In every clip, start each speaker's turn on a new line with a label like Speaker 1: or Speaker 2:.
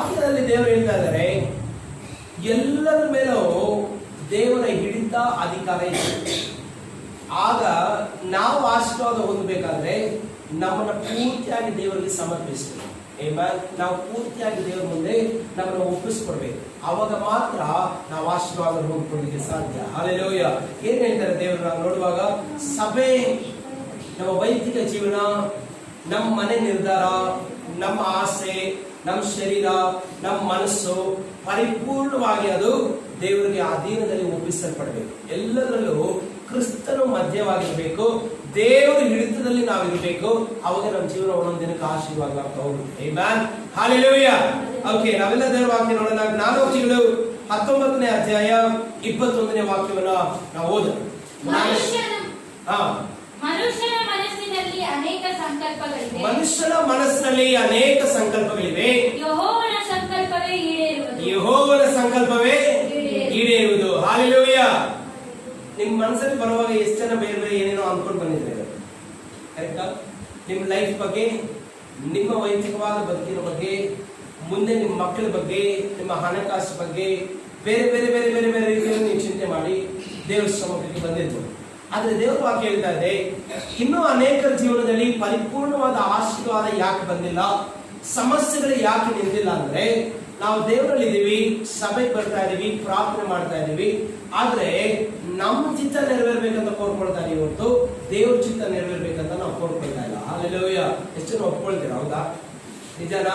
Speaker 1: ವಾಕ್ಯದಲ್ಲಿ ದೇವರು ಹೇಳ್ತಾ ಇದ್ದಾರೆ, ಎಲ್ಲರ ಮೇಲೂ ದೇವರ ಹಿಡಿತ ಅಧಿಕಾರ ಇದೆ. ಆಗ ನಾವು ಆಶೀರ್ವಾದ ಹೊಂದಬೇಕಾದ್ರೆ ನಮ್ಮನ್ನ ಪೂರ್ತಿಯಾಗಿ ದೇವರಿಗೆ ಸಮರ್ಪಿಸಬೇಕು. ನಾವು ಪೂರ್ತಿಯಾಗಿ ದೇವರ ಮುಂದೆ ನಮ್ಮನ್ನು ಒಪ್ಪಿಸ್ಕೊಡ್ಬೇಕು. ಅವಾಗ ಮಾತ್ರ ನಾವು ಆಶೀರ್ವಾದ ಹೊಂದ್ಕೊಳ್ಳಿಕ್ಕೆ ಸಾಧ್ಯ. ಹಲ್ಲೆಲೂಯಾ. ಏನ್ ಹೇಳ್ತಾರೆ ದೇವರು ನಾವು ನೋಡುವಾಗ, ಸಭೆ ನಮ್ಮ ವೈಯಕ್ತಿಕ ಜೀವನ, ನಮ್ಮ ಮನೆ ನಿರ್ಧಾರ, ನಮ್ಮ ಆಸೆ, ನಮ್ಮ ಶರೀರ, ನಮ್ಮ ಮನಸ್ಸು ಪರಿಪೂರ್ಣವಾಗಿ ಅದು ದೇವರಿಗೆ ಅಧೀನದಲ್ಲಿ ಒಪ್ಪಿಸಲ್ಪಡಬೇಕು. ಎಲ್ಲದರಲ್ಲೂ ಕ್ರಿಸ್ತನು ಮಧ್ಯವಾಗಿರ್ಬೇಕು. ದೇವರ ಹಿಡಿತದಲ್ಲಿ ನಾವಿರಬೇಕು. ಅವಾಗ ನಮ್ಮ ಜೀವನ ಒಂದೊಂದು ದಿನಕ್ಕೆ ಆಶೀರ್ವಾದ ಆಗ್ತಾ ಹೋಗುತ್ತೆ. ಆಮೆನ್. ಹಲ್ಲೆಲೂಯಾ. ಓಕೆ, ನಾವೆಲ್ಲ ದೇವರ ವಾಕ್ಯ ನೋಡೋಣ. ಜ್ಞಾನೋಕ್ತಿಗಳು 19ನೇ ಅಧ್ಯಾಯ 21ನೇ ವಾಕ್ಯವನ್ನ ನಾವು ಓದೋಣ.
Speaker 2: ಮನುಷ್ಯನ ಮನಸ್ಸಿನಲ್ಲಿ ಅನೇಕ ಸಂಕಲ್ಪಗಳಿವೆ.
Speaker 1: ಮನುಷ್ಯನ ಮನಸ್ಸಿನಲ್ಲಿ ಅನೇಕ ಸಂಕಲ್ಪಗಳಿವೆ.
Speaker 2: ಯೆಹೋವನ ಸಂಕಲ್ಪವೇ ಈಡೇರುವುದು.
Speaker 1: ಯೆಹೋವನ ಸಂಕಲ್ಪವೇ ಈಡೇರುವುದು. ಹಲ್ಲೆಲೂಯಾ. ನಿಮ್ಮ ಮನಸ್ಸಲ್ಲಿ ಬರುವಾಗ ಎಷ್ಟು ಜನ ಬೇರೆ ಬೇರೆ ಏನೇನೋ ಅಂದ್ಕೊಂಡು ಬಂದಿದ್ದಾರೆ, ಕರೆಕ್ಟಾ? ನಿಮ್ಮ ಲೈಫ್ ಬಗ್ಗೆ, ನಿಮ್ಮ ವೈಯಕ್ತಿಕವಾದ ಬದುಕಿನ ಬಗ್ಗೆ, ಮುಂದೆ ನಿಮ್ಮ ಮಕ್ಕಳ ಬಗ್ಗೆ, ನಿಮ್ಮ ಹಣಕಾಸು ಬಗ್ಗೆ ಬೇರೆ ಬೇರೆ ಬೇರೆ ಬೇರೆ ಬೇರೆ ರೀತಿಯಲ್ಲಿ ನೀವು ಚಿಂತೆ ಮಾಡಿ ದೇವರ ಸಮ್ಮುಖಕ್ಕೆ ಬಂದಿರ್ಬೋದು. ಆದ್ರೆ ದೇವರ ವಾಕ್ಯ ಹೇಳ್ತಾ ಇದೆ, ಇನ್ನೂ ಅನೇಕರ ಜೀವನದಲ್ಲಿ ಪರಿಪೂರ್ಣವಾದ ಆಶೀರ್ವಾದ ಯಾಕೆ ಬಂದಿಲ್ಲ, ಸಮಸ್ಯೆಗಳು ಯಾಕೆ ನಿಂತಿಲ್ಲ ಅಂದ್ರೆ, ನಾವು ದೇವರಲ್ಲಿ ಇದೀವಿ, ಸಭೆಗೆ ಬರ್ತಾ ಇದೀವಿ, ಪ್ರಾರ್ಥನೆ ಮಾಡ್ತಾ ಇದೀವಿ, ಆದ್ರೆ ನಮ್ಮ ಚಿತ್ತ ನೆರವೇರ್ಬೇಕಂತ ಕೋರ್ಕೊಳ್ತಾ ಇದೀವಿ ಹೊರತು ದೇವ್ರ ಚಿತ್ತ ನೆರವೇರ್ಬೇಕಂತ ನಾವು ಕೋರ್ಕೊಳ್ತಾ ಇಲ್ಲ. ಹಲ್ಲೆಲೂಯಾ. ಎಷ್ಟು ಜನ ಒಪ್ಕೊಳ್ತೀರಾ? ಹೌದಾ? ನಿಜನಾ?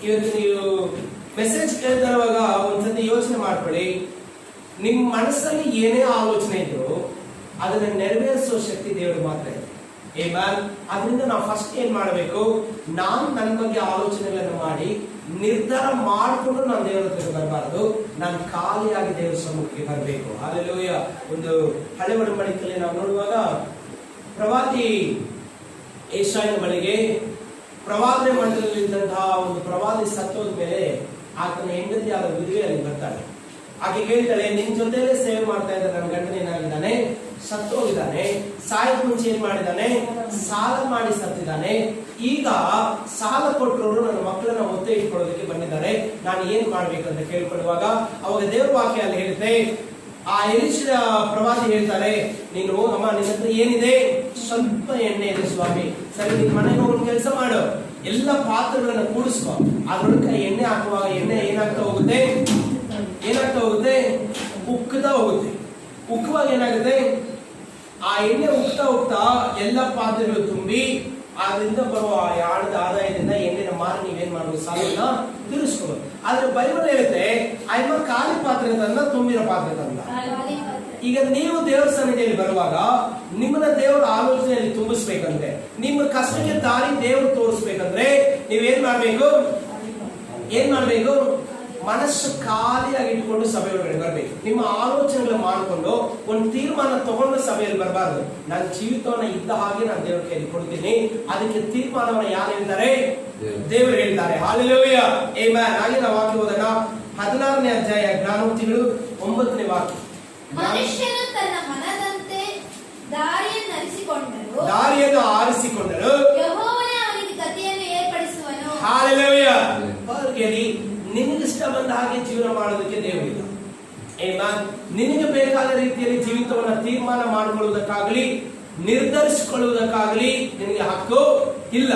Speaker 1: ಇವತ್ತು ನೀವು ಮೆಸೇಜ್ ಕೇಳ್ತಾ ಇರುವಾಗ ಒಂದ್ಸತಿ ಯೋಚನೆ ಮಾಡ್ಕೊಳ್ಳಿ, ನಿಮ್ ಮನಸ್ಸಲ್ಲಿ ಏನೇ ಆಲೋಚನೆ ಇದ್ರು ಅದನ್ನ ನೆರವೇರಿಸೋ ಶಕ್ತಿ ದೇವರು ಮಾತ್ರ ಇದೆ. ಅದರಿಂದ ನಾವು ಫಸ್ಟ್ ಏನ್ ಮಾಡಬೇಕು, ನಾನು ನನ್ನ ಬಗ್ಗೆ ಆಲೋಚನೆಗಳನ್ನು ಮಾಡಿ ನಿರ್ಧಾರ ಮಾಡಿಕೊಂಡು ನಾನು ದೇವರ ಹತ್ರ ಬರಬಾರದು, ನಾನು ಖಾಲಿಯಾಗಿ ದೇವರ ಸಮ್ಮುಖಕ್ಕೆ ಬರಬೇಕು. ಹಲ್ಲೆಲೂಯಾ. ಒಂದು ಹಳೆ ಒಡಂಬಡಿಕೆಯಲ್ಲಿ ನಾವು ನೋಡುವಾಗ ಪ್ರವಾದಿ ಯೆಶಾಯನ ಬಳಿಗೆ ಪ್ರವಾದನೆ ಮಂಡಲದಲ್ಲಿದ್ದಂತಹ ಒಂದು ಪ್ರವಾದಿ ಸತ್ತೋದ ಮೇಲೆ ಆತನ ಹೆಂಡತಿಯಾದ ವಿಧವೆ ಅಲ್ಲಿ ಬರ್ತಾಳೆ. ಆಕೆ ಹೇಳ್ತಾಳೆ, ನಿನ್ ಜೊತೆಲೇ ಸೇವೆ ಮಾಡ್ತಾ ಇದ್ದ ನನ್ನ ಗಂಡನ ಏನಾಗಿದ್ದಾನೆ, ಸತ್ತೋಗಿದ್ದಾನೆ. ಸಾಯಕ್ ಮುಂಚೆ ಏನ್ ಮಾಡಿದ್ದಾನೆ, ಸಾಲ ಮಾಡಿ ಸತ್ತಿದ್ದಾನೆ. ಈಗ ಸಾಲ ಕೊಟ್ಟರು ನನ್ನ ಮಕ್ಕಳನ್ನ ಒತ್ತೆ ಇಟ್ಕೊಳ್ಳೋದಕ್ಕೆ ಬಂದಿದ್ದಾರೆ, ನಾನು ಏನ್ ಮಾಡ್ಬೇಕಂತ ಕೇಳ್ಕೊಳ್ಳುವಾಗ ಅವಾಗ ದೇವ್ರ ವಾಕ್ಯ ಅಲ್ಲಿ ಹೇಳುತ್ತೆ, ಆ ಎಲಿಷನ ಪ್ರವಾದಿ ಹೇಳ್ತಾರೆ, ನೀನು ಅಮ್ಮ ನಿನ್ನ ಹತ್ರ ಏನಿದೆ, ಸ್ವಲ್ಪ ಎಣ್ಣೆ ಇದೆ ಸ್ವಾಮಿ, ಸರಿ ನಿನ್ ಮನೆಗೆ ಹೋಗಿ ಕೆಲಸ ಮಾಡು, ಎಲ್ಲ ಪಾತ್ರೆಗಳನ್ನ ಕೂಡಿಸ್ಕೊ, ಅದ್ರೊಳಗೆ ಎಣ್ಣೆ ಹಾಕುವಾಗ ಎಣ್ಣೆ ಏನಾಗ್ತಾ ಹೋಗುತ್ತೆ, ಉಕ್ಕುತ್ತಾ ಹೋಗುತ್ತೆ. ಉಕ್ಕುವಾಗ ಏನಾಗುತ್ತೆ, ಆ ಎಣ್ಣೆ ಉಕ್ತಾ ಹೋಗ್ತಾ ಎಲ್ಲ ಪಾತ್ರೆಗಳು ತುಂಬಿ ಅದರಿಂದ ಬರುವ ಹಣದ ಆದಾಯದಿಂದ ಎಣ್ಣೆನ ಮಾರಿ ನೀವೇನ್ ಮಾಡಬಹುದು, ಸಾಲನ್ನ ತೀರಿಸ್ಕೋಬಹುದು. ಆದ್ರೆ ಬೈಬಲ್ ಹೇಳುತ್ತೆ, ಆಯ್ಮ ಖಾಲಿ ಪಾತ್ರೆ ತಂದ, ತುಂಬಿರೋ ಪಾತ್ರೆ ತಂದ. ಈಗ ನೀವು ದೇವರ ಸನ್ನಿಧಿಯಲ್ಲಿ ಬರುವಾಗ ನಿಮ್ಮನ್ನ ದೇವರ ಆಲೋಚನೆಯಲ್ಲಿ ತುಂಬಿಸ್ಬೇಕಂದ್ರೆ, ನಿಮ್ಮ ಕಷ್ಟಕ್ಕೆ ದಾರಿ ದೇವರು ತೋರಿಸ್ಬೇಕಂದ್ರೆ ನೀವೇನ್ ಮಾಡ್ಬೇಕು, ಮನಸ್ಸು ಖಾಲಿಯಾಗಿ ಇಟ್ಕೊಂಡು ಸಭೆ ಒಳಗಡೆ ಬರ್ಬೇಕು. ನಿಮ್ಮ ಆಲೋಚನೆಗಳು ಮಾಡಿಕೊಂಡು ಒಂದು ತೀರ್ಮಾನ ತಗೊಂಡು ಸಭೆಯಲ್ಲಿ ಬರಬಾರ್ದು. ನನ್ನ ಜೀವಿತವನ್ನ ಇದ್ದ ಹಾಗೆ ನಾನು ದೇವರ ಕೈಯಲ್ಲಿ ಕೊಡ್ತೀನಿ, ಅದಕ್ಕೆ ತೀರ್ಮಾನವನ್ನ ಯಾರು ಹೇಳ್ತಾರೆ, ದೇವರು ಹೇಳ್ತಾರೆ. ಹಲ್ಲೆಲೂಯಾ. ಆಮೆನ್. ಹಾಗೆ ನಾವು ವಾಕ್ಯ ಓದೋಣ. 16ನೇ ಅಧ್ಯಾಯ ಜ್ಞಾನೋಕ್ತಿಗಳು 9ನೇ ವಾಕ್ಯ.
Speaker 2: ಮನುಷ್ಯನು ತನ್ನ ಮನದಂತೆ
Speaker 1: ದಾರಿಯನ್ನು ಆರಿಸಿಕೊಂಡರು,
Speaker 2: ಯೆಹೋವನೇ ಅವನಿಗೆ ಗತಿಯನ್ನು ಏರ್ಪಡಿಸುವನು.
Speaker 1: ಹಲ್ಲೆಲೂಯಾ. ನಿನಗಿಷ್ಟ ಬಂದ ಹಾಗೆ ಜೀವನ ಮಾಡೋದಕ್ಕೆ ದೇವರಿಲ್ಲ. ನಿನಗೆ ಬೇಕಾದ ರೀತಿಯಲ್ಲಿ ಜೀವಿತವನ್ನ ತೀರ್ಮಾನ ಮಾಡಿಕೊಳ್ಳುವುದಕ್ಕಾಗಲಿ ನಿರ್ಧರಿಸಿಕೊಳ್ಳುವುದಕ್ಕಾಗಲಿ ನಿನಗೆ ಹಕ್ಕು ಇಲ್ಲ.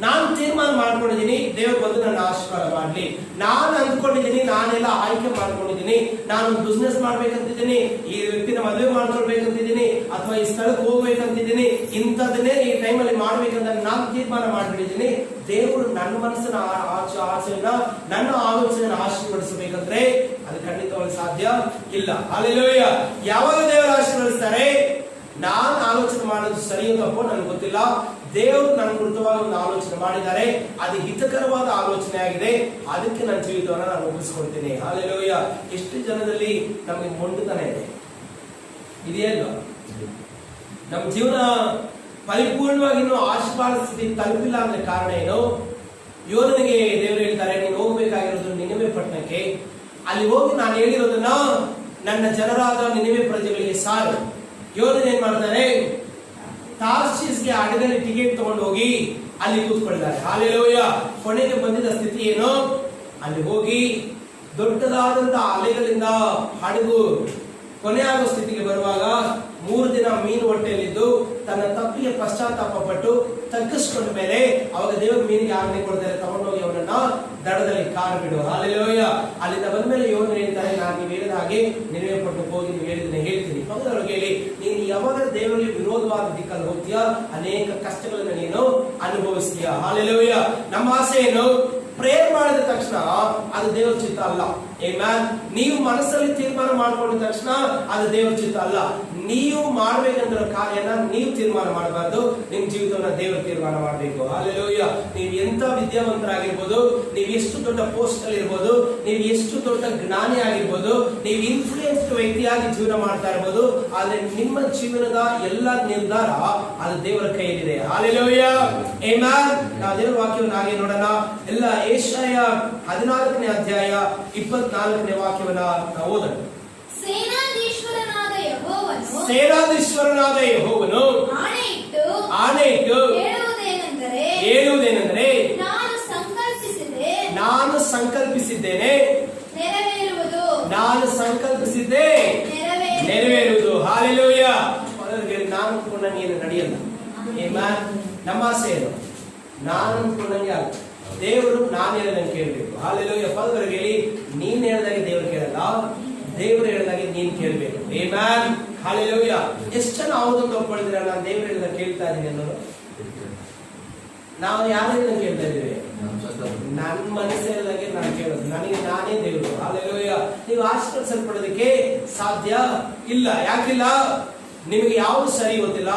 Speaker 1: ನಾನು ತೀರ್ಮಾನ ಮಾಡ್ಕೊಂಡಿದ್ದೀನಿ, ದೇವರು ಬಂದು ನನ್ನ ಆಶೀರ್ವಾದ ಮಾಡ್ಲಿ. ನಾನು ಅಂದ್ಕೊಂಡಿದ್ದೀನಿ, ನಾನೆಲ್ಲ ಆಯ್ಕೆ ಮಾಡ್ಕೊಂಡಿದ್ದೀನಿ, ನಾನು ಬಿಸ್ನೆಸ್ ಮಾಡ್ಬೇಕಂತಿದ್ದೀನಿ, ಈ ವ್ಯಕ್ತಿನ ಮದುವೆ ಮಾಡ್ಕೊಳ್ಬೇಕಂತಿದ್ದೀನಿ, ಅಥವಾ ಈ ಸ್ಥಳಕ್ಕೆ ಹೋಗ್ಬೇಕಂತಿದ್ದೀನಿ, ಇಂಥದನ್ನೇ ಈ ಟೈಮಲ್ಲಿ ಮಾಡ್ಬೇಕಂತ ನಾನು ತೀರ್ಮಾನ ಮಾಡ್ಬಿಟ್ಟಿದ್ದೀನಿ. ದೇವರು ನನ್ನ ಮನಸ್ಸಿನ ಆಚೆಯನ್ನ, ನನ್ನ ಆಲೋಚನೆಯನ್ನು ಆಶೀರ್ವದಿಸಬೇಕಂದ್ರೆ ಅದು ಖಂಡಿತವಾಗಿ ಸಾಧ್ಯ ಇಲ್ಲ. ಹಲ್ಲೆಲೂಯಾ. ಯಾವಾಗ ದೇವರು ಆಶೀರ್ವದಿಸ್ತಾರೆ, ನಾನು ಆಲೋಚನೆ ಮಾಡೋದು ಸರಿಯೋ ತಪ್ಪೋ ನನಗೆ ಗೊತ್ತಿಲ್ಲ, ದೇವರು ನನ್ನ ಕುರಿತವಾಗಿ ಒಂದು ಆಲೋಚನೆ ಮಾಡಿದ್ದಾರೆ, ಅದು ಹಿತಕರವಾದ ಆಲೋಚನೆ ಆಗಿದೆ, ಅದಕ್ಕೆ ನನ್ನ ಜೀವಿತವನ್ನ ನಾನು ಒಪ್ಪಿಸ್ಕೊಳ್ತೀನಿ. ಹಲ್ಲೆಲೂಯಾ. ಎಷ್ಟು ಜನದಲ್ಲಿ ನಮಗೆ ಮೊಂಡುತನ ಇದೆ, ಇದೆಯಲ್ವಾ? ನಮ್ಮ ಜೀವನ ಪರಿಪೂರ್ಣವಾಗಿ ಇನ್ನೂ ಆಶೀರ್ವಾದ ಸ್ಥಿತಿ ತಲುಪಿಲ್ಲ ಅಂದ್ರೆ ಕಾರಣ ಏನು? ಯೋಧನಿಗೆ ದೇವರು ಹೇಳ್ತಾರೆ, ನೀನು ಹೋಗ್ಬೇಕಾಗಿರೋದು ನಿನೆವೆ ಪಟ್ಟಣಕ್ಕೆ, ಅಲ್ಲಿ ಹೋಗಿ ನಾನು ಹೇಳಿರೋದನ್ನ ನನ್ನ ಜನರಾದ ನಿನೆವೆ ಪ್ರಜೆಗಳಿಗೆ ಸಾರು. ಯೋಧನ ಏನ್ ಮಾಡ್ತಾರೆ, ತಾರ್ಷೀಸ್ಗೆ ಹಡಗಲ್ಲಿ ಟಿಕೆಟ್ ತಗೊಂಡು ಹೋಗಿ ಅಲ್ಲಿ ಕೂತ್ಕೊಂಡಿದ್ದಾರೆ. ಹಲ್ಲೆಲೂಯಾ. ಕೊನೆಗೆ ಬಂದಿದ್ದ ಸ್ಥಿತಿ ಏನು, ಅಲ್ಲಿ ಹೋಗಿ ದೊಡ್ಡದಾದಂತಹ ಅಲೆಗಳಿಂದ ಹಡಗು ಕೊನೆ ಆಗೋ ಸ್ಥಿತಿಗೆ ಬರುವಾಗ 3 ದಿನ ಮೀನು ಹೊಟ್ಟೆಯಲ್ಲಿದ್ದು ತನ್ನ ತಪ್ಪಿಗೆ ಪಶ್ಚಾತ್ತಾಪ ಪಟ್ಟು ತಗ್ಗಿಸ್ಕೊಂಡ ಮೇಲೆ ಅವಾಗ ದೇವರು ಮೀನಿಗೆ ಆಜ್ಞೆ ಕೊಡ್ತಾರೆ, ತಗೊಂಡೋಗಿ ಅವನನ್ನ ದಡದಲ್ಲಿ ಕಾರು ಬಿಡು. ಹಾಲೆಲೂಯ. ಅಲ್ಲಿಂದ ಬಂದ ಮೇಲೆ ಯೋಧರು ಹೇಳ್ತಾರೆ, ನಾನು ನೀವು ಹೇಳಿದ ಹಾಗೆ ನಿನಗೆ ಪಟ್ಟು ಹೋಗಿ ನೀವು ಹೇಳಿದ್ರೆ ಹೇಳ್ತೀನಿ. ಮಗದೊಳಗೆ ಹೇಳಿ, ನೀನು ಯಾವಾಗ ದೇವರಿಗೆ ವಿರೋಧವಾದ ದಿಕ್ಕಲ್ಲಿ ಹೋಗ್ತೀಯಾ ಅನೇಕ ಕಷ್ಟಗಳನ್ನ ನೀನು ಅನುಭವಿಸ್ತೀಯ. ಹಾಲೆಲೂಯ. ನಮ್ಮ ಆಸೆ ಏನು? ಪ್ರೇಯರ್ ಮಾಡಿದ ತಕ್ಷಣ ಅದು ದೇವರ ಚಿತ್ತ ಅಲ್ಲ. ಆಮೆನ್. ನೀವು ಮನಸ್ಸಲ್ಲಿ ತೀರ್ಮಾನ ಮಾಡ್ಕೊಂಡ ತಕ್ಷಣ ಅದು ದೇವರ ಚಿತ್ತ ಅಲ್ಲ. ನೀವು ಮಾಡ್ಬೇಕಂತ ಕಾರ್ಯನ ನೀವು ತೀರ್ಮಾನ ಮಾಡಬಾರ್ದು, ನಿಮ್ ಜೀವಿತವನ್ನ ದೇವರು ತೀರ್ಮಾನ ಮಾಡಬೇಕು. ಹಾಲೆಲೂಯ. ನೀವು ಎಂತ ವಿದ್ಯಾವಂತರಾಗಿರ್ಬೋದು, ನೀವು ಎಷ್ಟು ದೊಡ್ಡ ಪೋಸ್ಟ್ ಅಲ್ಲಿ ಇರ್ಬೋದು, ನೀವು ಎಷ್ಟು ದೊಡ್ಡ ಜ್ಞಾನಿ ಆಗಿರ್ಬೋದು, ನೀವು ಇನ್ಫ್ಲೂಯೆನ್ಸ್ಡ್ ವ್ಯಕ್ತಿಯಾಗಿ ಜೀವನ ಮಾಡ್ತಾ ಇರ್ಬೋದು, ಆದ್ರೆ ನಿಮ್ಮ ಜೀವನದ ಎಲ್ಲ ನಿರ್ಧಾರ ಅದು ದೇವರ ಕೈಯಲ್ಲಿದೆ. ಹಾಲೆಲೂಯ. ಆಮೆನ್. ನಾವು ದೇವರ ವಾಕ್ಯವನ್ನು ಹಾಗೆ ನೋಡೋಣ. ಎಲ್ಲ ಯೆಶಾಯ 14ನೇ ಅಧ್ಯಾಯ 24ನೇ ವಾಕ್ಯವನ್ನ ನಾವು ಓದೋಣ. ಸೇನಾಧೀಶ್ವರನಾದ ಯೆಹೋವನು ಆಣೆಯಿಟ್ಟು ಹೇಳುವುದೇನೆಂದರೆ, ನಾನು ಸಂಕಲ್ಪಿಸಿದ್ದೇನೆ, ನಾನು ಸಂಕಲ್ಪಿಸಿದ್ದೆ ನೆರವೇರುವುದು. ಹಾಲೆಲೂಯ. ನಾನು ಅನ್ಕೊಂಡಂಗೆ ಏನು ನಡೆಯಲ್ಲ. ನಮ್ಮ ಆಸೆ ಏನು? ನಾನು ಅನ್ಕೊಂಡಂಗೆ ಅಲ್ಲ. ದೇವರು ನಾನು ಹೇಳಿದಂಗೆ ಕೇಳಬೇಕು. ಹಾಲೆಲೂಯ. ಪದವರೆಗೆ ಹೇಳಿ, ನೀನ್ ಹೇಳಿದಾಗೆ ದೇವರು ಕೇಳಲ್ಲ, ದೇವರು ಹೇಳಿದಾಗೆ ನೀನ್ ಕೇಳಬೇಕು. ಆಮೆನ್. ಹಾಲೆಲೂಯ. ಎಷ್ಟು ಜನ ಹೌದೊಂದು ಒಪ್ಪಿದ್ರೆ ನಾನು ದೇವರು ಹೇಳಿದಾಗ ಕೇಳ್ತಾ ಇದ್ದೀನಿ ಅನ್ನೋರು? ನಾವು ಯಾರು ಹೇಳಿದಂಗೆ ಕೇಳ್ತಾ ಇದ್ದೀವಿ? ನನ್ನ ಮನಸ್ಸು ಹೇಳಿದಾಗೆ ನಾನು ಕೇಳೋದು. ನನಗೆ ನಾನೇ ದೇವರು. ಹಾಲೆಲೂಯ. ನೀವು ಆಶೀರ್ವದಿಸಲ್ಪಡೋದಕ್ಕೆ ಸಾಧ್ಯ ಇಲ್ಲ. ಯಾಕಿಲ್ಲ? ನಿಮಗೆ ಯಾವ್ದು ಸರಿ ಗೊತ್ತಿಲ್ಲ,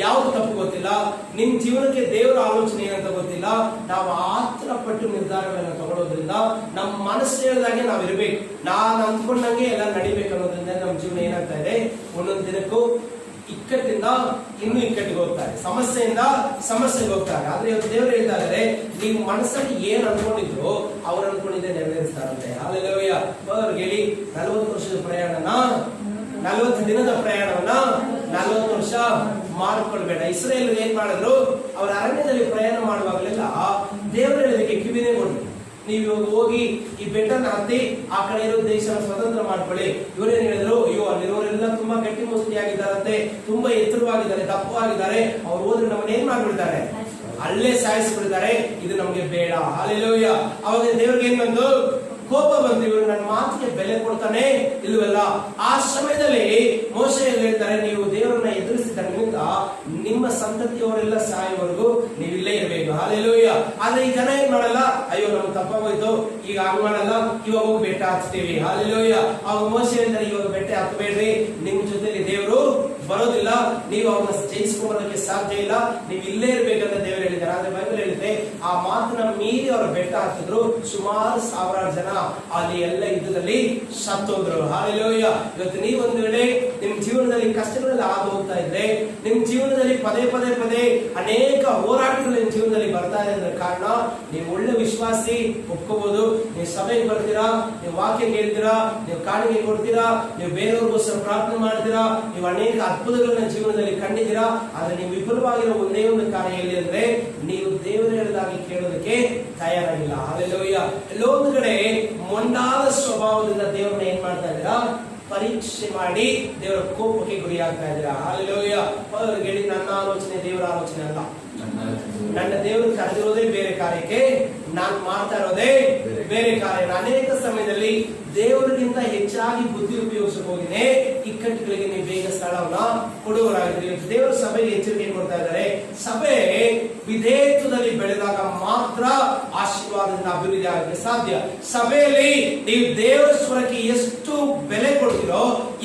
Speaker 1: ಯಾವ್ದು ತಪ್ಪು ಗೊತ್ತಿಲ್ಲ, ನಿಮ್ ಜೀವನಕ್ಕೆ ದೇವರ ಆಲೋಚನೆ ಏನಂತ ಗೊತ್ತಿಲ್ಲ. ನಾವು ಆತರ ಪಟ್ಟು ನಿರ್ಧಾರಗಳನ್ನ ತಗೊಳ್ಳೋದ್ರಿಂದ ನಮ್ಮ ಮನಸ್ಸು ಹೇಳಿದಾಗೆ ನಾವ್ ಇರ್ಬೇಕು, ನಾನ್ ಅಂದ್ಕೊಂಡಂಗೆ ಎಲ್ಲ ನಡಿಬೇಕು ಅನ್ನೋದ್ರಿಂದ ನಮ್ಮ ಜೀವನ ಏನಾಗ್ತಾ ಇದೆ, ಒಂದೊಂದು ದಿನಕ್ಕೂ ಇಕ್ಕಟ್ಟಿಂದ ಇನ್ನೂ ಇಕ್ಕಟ್ಟಿಗೆ ಹೋಗ್ತಾರೆ, ಸಮಸ್ಯೆಯಿಂದ ಸಮಸ್ಯೆಗೆ ಹೋಗ್ತಾರೆ. ಆದ್ರೆ ಇವತ್ತು ದೇವರು ಹೇಳ್ತಾ ಇದ್ದಾರೆ, ನೀವು ಮನಸ್ಸಲ್ಲಿ ಏನ್ ಅನ್ಕೊಂಡಿದ್ರು ಅವ್ರು ಅನ್ಕೊಂಡಿದ್ದೆ ನೆರವೇರಿಸ್ತಾರಂತೆ. ಹಾಲೆಲೂಯ. ಅವ್ರಿಗೆ ಹೇಳಿ, 40 ವರ್ಷದ ಪ್ರಯಾಣನ, 40 ದಿನದ ಪ್ರಯಾಣವನ್ನ 40 ವರ್ಷ ಮಾಡಿಕೊಳ್ಬೇಡ. ಇಸ್ರೇಲ್ ಏನ್ ಮಾಡಿದ್ರು? ಅವರ ಅರಣ್ಯದಲ್ಲಿ ಪ್ರಯಾಣ ಮಾಡುವಾಗಲೆಲ್ಲ ದೇವರ ಹೇಳಿದಕ್ಕೆ ಕಿವಿನೇ ಕೊಡ್ಲಿ. ನೀವು ಹೋಗಿ ಈ ಬೆಟ್ಟನ ಹತ್ತಿ ಆ ಕಡೆ ಇರೋ ದೇಶನ ಸ್ವತಂತ್ರ ಮಾಡ್ಕೊಳ್ಳಿ. ಇವರೇನ್ ಹೇಳಿದ್ರು? ಅಯ್ಯೋ, ಅಲ್ಲಿರೋರೆಲ್ಲ ತುಂಬಾ ಗಟ್ಟಿ ಮುಸ್ತಿಯಾಗಿದ್ದಾರಂತೆ, ತುಂಬಾ ಎತ್ತರವಾಗಿದ್ದಾರೆ, ದಪ್ಪವಾಗಿದ್ದಾರೆ, ಅವ್ರು ಹೋದ್ರೆ ನಮ್ಮನ್ನ ಏನ್ ಮಾಡ್ಬಿಡ್ತಾರೆ? ಅಲ್ಲೇ ಸಾಯಿಸ್ಬಿಡ್ತಾರೆ. ಇದು ನಮ್ಗೆ ಬೇಡ. ಹಾಲೆಲೂಯ. ಅವಾಗ ದೇವ್ರಿಗೆ ಏನ್ ಬಂದು ಕೋಪ ಬಂದು, ಇವರು ನನ್ನ ಮಾತಿಗೆ ಬೆಲೆ ಕೊಡ್ತಾನೆ ಇಲ್ವಲ್ಲ. ಆ ಸಮಯದಲ್ಲಿ ಮೋಶೆ ಹೇಳ್ತಾರೆ, ನೀವು ದೇವರನ್ನ ಎದುರಿಸಿದ ನಿಮಿತ್ತ ನಿಮ್ಮ ಸಂತತಿಯವರೆಲ್ಲ ಸಾಯುವವರೆಗೂ ನೀವು ಇಲ್ಲೇ ಇರಬೇಕು. ಹಾಲೆಲೂಯ. ಆದ್ರೆ ಈ ಜನ ಏನ್ ಮಾಡಲ್ಲ, ಅಯ್ಯೋ ನಮ್ಗೆ ತಪ್ಪಾಗೋಯ್ತು, ಈಗ ಹಂಗ್ ಮಾಡಲ್ಲ, ಇವಾಗ ಹೋಗಿ ಬೆಟ್ಟ ಹಚ್ತೀವಿ. ಹಾಲೆಲೂಯ. ಅವಾಗ ಮೋಶೆ ಹೇಳ್ತಾರೆ, ಇವಾಗ ಬೆಟ್ಟ ಹತ್ತಬೇಡ್ರಿ, ನಿಮ್ ಜೊತೆಲಿ ದೇವರು ಬರೋದಿಲ್ಲ, ನೀವು ಅವ್ರನ್ನ ಜಯಿಸ್ಕೊಳ್ಳೋದಕ್ಕೆ ಸಾಧ್ಯ ಇಲ್ಲ, ನೀವು ಇಲ್ಲೇ ಇರ್ಬೇಕಂತ ದೇವರು ಹೇಳಿದ್ದಾರೆ. ಆದ್ರೆ ಬೈಬಲ್ ಹೇಳಿದೆ, ಆ ಮಾತನ್ನ ಮೀರಿ ಅವರು ಬೆಟ್ಟ ಹತ್ತಿದ್ರು, ಸುಮಾರು 1000 ಜನ ಅಲ್ಲಿ ಎಲ್ಲ ಯುದ್ಧದಲ್ಲಿ ಸತ್ತೋದ್ರು. ಹಾಲೆಲೂಯ. ಇವತ್ತು ನೀವೊಂದು ವೇಳೆ ನಿಮ್ ಜೀವನದಲ್ಲಿ ಕಷ್ಟಗಳಲ್ಲಿ ಹಾದು ಹೋಗ್ತಾ ಇದ್ರೆ, ನಿಮ್ ಜೀವನದಲ್ಲಿ ಪದೇ ಪದೇ ಪದೇ ಅನೇಕ ಹೋರಾಟಗಳು ನಿಮ್ ಜೀವನದಲ್ಲಿ ಬರ್ತಾ ಇದೆ ಕಾರಣ, ನೀವು ಒಳ್ಳೆ ವಿಶ್ವಾಸಿ ಒಪ್ಕೋಬಹುದು. ನೀವು ಸಭೆಗೆ ಬರ್ತೀರಾ, ನೀವು ವಾಕ್ಯ ಕೇಳ್ತೀರಾ, ನೀವು ಕಾಣಿಕೆ ಕೊಡ್ತೀರಾ, ನೀವು ಬೇರೆಯವ್ರಿಗೋಸ್ಕರ ಪ್ರಾರ್ಥನೆ ಮಾಡ್ತೀರಾ, ನೀವು ಅನೇಕ ಅದ್ಭುತಗಳನ್ನ ಜೀವನದಲ್ಲಿ ಕಂಡಿದ್ದೀರಾ. ಆದ್ರೆ ನೀವು ವಿಫಲವಾಗಿರೋ ಒಂದೇ ಒಂದು ಕಾರ್ಯ ಎಲ್ಲಿ ಅಂದ್ರೆ, ನೀವು ದೇವರು ಹೇಳಿದಾಗಿ ಕೇಳೋದಕ್ಕೆ ತಯಾರಾಗಿಲ್ಲ. ಹಾಲೆಲೂಯ. ಎಲ್ಲೋ ಒಂದು ಕಡೆ ಮೊಂಡಾದ ಸ್ವಭಾವದಿಂದ ದೇವರನ್ನ ಏನ್ ಮಾಡ್ತಾ ಇದ್ದೀರಾ? ಪರೀಕ್ಷೆ ಮಾಡಿ ದೇವರ ಕೋಪಕ್ಕೆ ಗುರಿ ಆಗ್ತಾ ಇದ್ದೀರಾ. ಹಾಲೆಲೂಯ. ಅವ್ರಿಗೆ ಹೇಳಿ, ನನ್ನ ಆಲೋಚನೆ ದೇವರ ಆಲೋಚನೆ ಅಲ್ಲ. ನನ್ನ ದೇವರು ಕರೆದಿರೋದೇ ಬೇರೆ ಕಾರ್ಯಕ್ಕೆ, ನಾನು ಮಾಡ್ತಾ ಇರೋದೇ ಬೇರೆ ಕಾರ್ಯ. ಅನೇಕ ಸಮಯದಲ್ಲಿ ದೇವರಿಗಿಂತ ಹೆಚ್ಚಾಗಿ ಬುದ್ಧಿ ಉಪಯೋಗಿಸಕ್ ಹೋಗಿನೇ ಇಕ್ಕಟ್ಟುಗಳಿಗೆ ನೀವು ಬೇಗ ಸ್ಥಳವನ್ನ ಕೊಡುವರಾಗಿದ್ದೀರಿ. ದೇವರ ಸಭೆಗೆ ಎಚ್ಚರಿಕೆ ಕೊಡ್ತಾ ಇದ್ದಾರೆ. ಸಭೆ ವಿಧೇಯತ್ವದಲ್ಲಿ ಬೆಳೆದಾಗ ಮಾತ್ರ ಆಶೀರ್ವಾದದಿಂದ ಅಭಿವೃದ್ಧಿ ಆಗಕ್ಕೆ ಸಾಧ್ಯ. ಸಭೆಯಲ್ಲಿ ನೀವು ದೇವರ ಸ್ವರಕ್ಕೆ ಎಷ್ಟು ಬೆಲೆ ಕೊಡ್ತೀರೋ,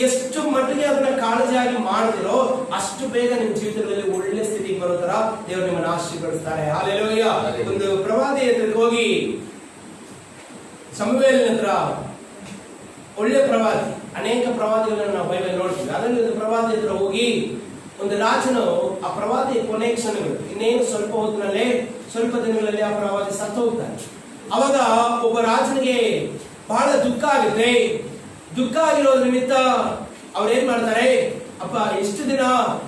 Speaker 1: ಎಷ್ಟು ಮಟ್ಟಿಗೆ ಅದನ್ನ ಕಾಳಜಿಯಾಗಿ ಮಾಡ್ತಿರೋ, ಅಷ್ಟು ಬೇಗ ನಿಮ್ ಜೀವಿತದಲ್ಲಿ ಒಳ್ಳೆ ಸ್ಥಿತಿಗೆ ಬರೋ ತರ ದೇವರು ನಿಮ್ಮನ್ನು ಆಶೀರ್ವದಿಸ್ತಾರೆ. ಹಾಲೆಲೂಯ. ಒಂದು ಪ್ರವಾದಿ ಹತ್ರಕ್ಕೆ ಹೋಗಿ, ಸಮುವೇಲನ ಹತ್ರ, ಒಳ್ಳೆ ಪ್ರವಾದಿ, ಅನೇಕ ಪ್ರವಾದಿಗಳನ್ನು ನಾವು ಬೈಬಲ್ ನೋಡ್ತೀವಿ. ಅದರಲ್ಲಿ ಒಂದು ಪ್ರವಾದಿ ಹತ್ರ ಹೋಗಿ, ಒಂದು ರಾಜನು, ಆ ಪ್ರವಾದಿ ಕೊನೆ ಕ್ಷಣಗಳು, ಇನ್ನೇನು ಸ್ವಲ್ಪ ಹೊತ್ತಿನಲ್ಲೇ, ಸ್ವಲ್ಪ ದಿನಗಳಲ್ಲಿ ಆ ಪ್ರವಾದಿ ಸತ್ತು ಹೋಗ್ತಾನೆ. ಅವಾಗ ಒಬ್ಬ ರಾಜನಿಗೆ ಬಹಳ ದುಃಖ ಆಗುತ್ತೆ. ದುಃಖ ಆಗಿರೋ ನಿಮಿತ್ತ ಅವ್ರು ಏನ್ ಮಾಡ್ತಾರೆ? ಆ ಅಪ್ಪ ಎಷ್ಟು ದಿನ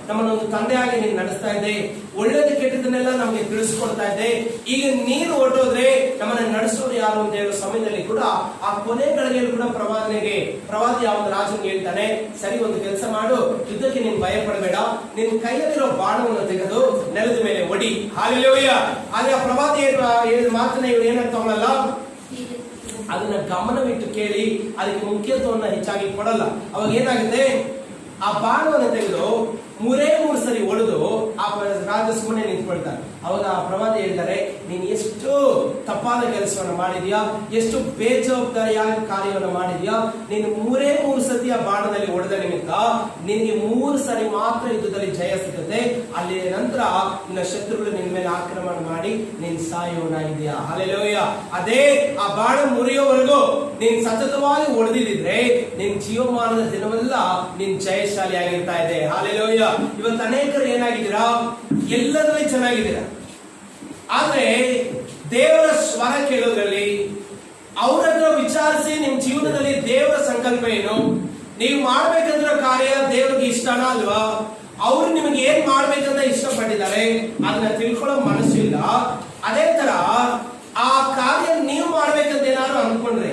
Speaker 1: ನಮ್ಮನ್ನ ಒಂದು ತಂದೆಯಾಗಿ ನೀನು ನಡೆಸ್ತಾ ಇದ್ದೆ, ಒಳ್ಳೇದು ಕೆಟ್ಟದನ್ನೆಲ್ಲ ನಮಗೆ ತಿಳಿಸ್ಕೊಡ್ತಾ ಇದ್ದೆ. ಈಗ ನೀನು ಹೊರಟೋದ್ರೆ ನಮ್ಮನ್ನ ನಡೆಸೋರು ಯಾರು ಅಂತ ಹೇಳೋ ಸಮಯದಲ್ಲಿ ಕೂಡ ಆ ಕೊನೆ ಗಳಿಗೆಯಲ್ಲಿ ಕೂಡ ಪ್ರವಾದಿ ಯಾವ ರಾಜನಿಗೆ ಹೇಳ್ತಾನೆ, ಸರಿ ಒಂದು ಕೆಲಸ ಮಾಡು, ಯುದ್ಧಕ್ಕೆ ನೀನು ಭಯ ಪಡಬೇಡ, ನಿನ್ ಕೈಯಲ್ಲಿರೋ ಬಾಣವನ್ನು ತೆಗೆದು ನೆಲದ ಮೇಲೆ ಒಡಿ. ಹಾಲೆಲೂಯಾ. ಆದ್ರೆ ಆ ಪ್ರವಾದಿ ಹೇಳಿದ ಮಾತನ್ನ ಇವ್ರು ಏನಾಗ್ತಾ ತಗೊಳ್ಳಲ್ಲ, ಅದನ್ನ ಗಮನವಿಟ್ಟು ಕೇಳಿ ಅದಕ್ಕೆ ಮುಖ್ಯತ್ವವನ್ನ ಹೆಚ್ಚಾಗಿ ಕೊಡಲ್ಲ. ಅವಾಗ ಏನಾಗುತ್ತೆ, ಆ ಬಾಣವನ್ನು ತೆಗೆದು ಮೂರೇ ಸರಿ ಹೊಡೆದು ಆ ರಾಜ ಸುಮ್ಮನೆ ನಿಂತ್ಕೊಳ್ತಾರೆ. ಅವಾಗ ಆ ಪ್ರವಾದಿ ಹೇಳ್ತಾರೆ, ನೀನು ಎಷ್ಟು ತಪ್ಪಾದ ಕೆಲಸವನ್ನು ಮಾಡಿದ್ಯಾ, ಎಷ್ಟು ಬೇಜವಾಬ್ದಾರಿಯಾದ ಕಾರ್ಯವನ್ನು ಮಾಡಿದ್ಯಾ, ನೀನು ಮೂರೇ ಸತಿ ಆ ಬಾಣದಲ್ಲಿ ಹೊಡೆದ ನಿಮಿತ್ತ ನಿನಗೆ 3 ಸರಿ ಮಾತ್ರ ಯುದ್ಧದಲ್ಲಿ ಜಯ ಸಿಗುತ್ತೆ. ಅಲ್ಲಿ ನಂತರ ನಿನ್ನ ಶತ್ರುಗಳು ನಿನ್ನ ಮೇಲೆ ಆಕ್ರಮಣ ಮಾಡಿ ನೀನು ಸಾಯೋನಾಗಿದ್ಯಾ. ಹಲ್ಲೆಲೂಯಾ. ಅದೇ ಆ ಬಾಣ ಮುರಿಯೋವರೆಗೂ ನೀನ್ ಸತತವಾಗಿ ಹೊಡೆದಿದ್ರೆ ನಿನ್ ಜೀವಮಾನದ ದಿನವೆಲ್ಲ ನೀನ್ ಜಯಶಾಲಿ ಆಗಿರ್ತಾ ಇದೆ. ಹಲ್ಲೆಲೂಯಾ. ಇವತ್ತು ಅನೇಕರು ಏನಾಗಿದ್ದೀರಾ, ಎಲ್ಲದರಲ್ಲಿ ಚೆನ್ನಾಗಿದ್ದೀರಾ, ಆದ್ರೆ ದೇವರ ಸ್ವರ ಕೇಳೋದ್ರಲ್ಲಿ ಅವ್ರ ಹತ್ರ ವಿಚಾರಿಸಿ ನಿಮ್ ಜೀವನದಲ್ಲಿ ದೇವರ ಸಂಕಲ್ಪ ಏನು, ನೀವು ಮಾಡ್ಬೇಕಂದ್ರೆ ಕಾರ್ಯ ದೇವರಿಗೆ ಇಷ್ಟನಾ ಅಲ್ವಾ, ಅವ್ರು ನಿಮಗೆ ಏನ್ ಮಾಡ್ಬೇಕಂತ ಇಷ್ಟಪಟ್ಟಿದ್ದಾರೆ ಅದನ್ನ ತಿಳ್ಕೊಳ್ಳೋ ಮನಸ್ಸಿಲ್ಲ. ಅದೇ ತರ ಆ ಕಾರ್ಯ ನೀವು ಮಾಡ್ಬೇಕಂತ ಏನಾದ್ರು ಅಂದ್ಕೊಂಡ್ರೆ,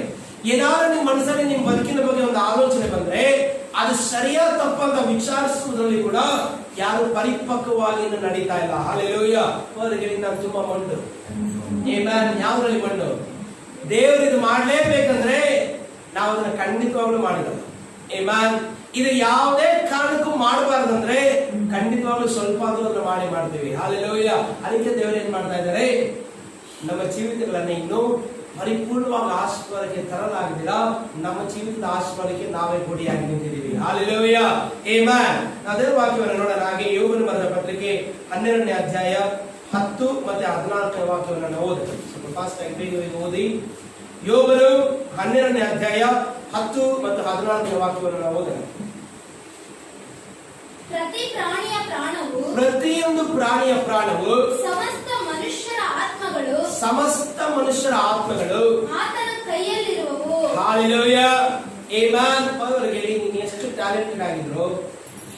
Speaker 1: ಏನಾದ್ರು ನಿಮ್ ಮನಸ್ಸಲ್ಲಿ ನಿಮ್ ಬದುಕಿನ ಬಗ್ಗೆ ಒಂದು ಆಲೋಚನೆ ಬಂದ್ರೆ ಅದು ಸರಿಯಾದ ತಪ್ಪಂತ ವಿಚಾರಿಸುವುದರಲ್ಲಿ ಕೂಡ ಯಾರು ಪರಿಪಕ್ವವಾಗಿ ನಡೀತಾ ಇಲ್ಲ. ಹಲ್ಲೆಲೂಯಾ. ಹೊರಗೆ ನಾನು ತುಂಬಾ ಮಂಡು, ಯಾವ್ದ್ರಲ್ಲಿ ಮಂಡು, ದೇವರು ಇದು ಮಾಡ್ಲೇಬೇಕಂದ್ರೆ ನಾವು ಅದನ್ನ ಖಂಡಿತವಾಗ್ಲೂ ಮಾಡಿದಲ್ಲ. ಇದು ಯಾವುದೇ ಕಾರಣಕ್ಕೂ ಮಾಡಬಾರ್ದಂದ್ರೆ ಖಂಡಿತವಾಗ್ಲೂ ಸ್ವಲ್ಪ ಆದ್ರೂ ಅದನ್ನ ಮಾಡ್ತೀವಿ. ಹಲ್ಲೆಲೂಯಾ. ಅದಕ್ಕೆ ದೇವರು ಏನ್ ಮಾಡ್ತಾ ಇದ್ದಾರೆ, ನಮ್ಮ ಜೀವಿತಗಳನ್ನ ಇನ್ನೂ ಪರಿಪೂರ್ಣವಾಗಿ ಆಶೀರ್ವಾದಕ್ಕೆ ತರಲಾಗಿದ್ದೀರಾ, ನಮ್ಮ ಜೀವಿತದ ಆಶೀರ್ವಾದಕ್ಕೆ ನಾವೇ ಗುಡಿಯಾಗಿ ನಿಂತಿದ್ದೀವಿ. ಹಲ್ಲೆಲೂಯಾ. ಆಮೆನ್. ಅದೇ ವಾಕ್ಯವನ್ನು ನೋಡೋಣ. ಹಾಗೆ ಯೋಬನ ಬರೆದ ಪತ್ರಿಕೆ 12ನೇ ಅಧ್ಯಾಯ 10 ಮತ್ತೆ 14ನೇ ವಾಕ್ಯವನ್ನು ನಾವು ಓದ್ತೀವಿ. ಸ್ವಲ್ಪ ಫಾಸ್ಟ್ ಆಗಿ ಬೇಗ ಓದಿ. ಯೋಬನು 12ನೇ ಅಧ್ಯಾಯ 10 ಮತ್ತು 14ನೇ ವಾಕ್ಯವನ್ನು ನಾವು ಓದೋಣ. ಪ್ರತಿಯೊಂದು ಪ್ರಾಣಿಯ ಪ್ರಾಣವು ಸಮಸ್ತ ಮನುಷ್ಯರ ಆತ್ಮಗಳು
Speaker 2: ಆತನ ಕೈಯಲ್ಲಿರುವವು.
Speaker 1: ಹಲ್ಲೆಲೂಯಾ. ಆಮೆನ್. ಅವರಿಗೆ ನೀನು ಎಷ್ಟು ಟ್ಯಾಲೆಂಟೆಡ್ ಆಗಿದ್ರು,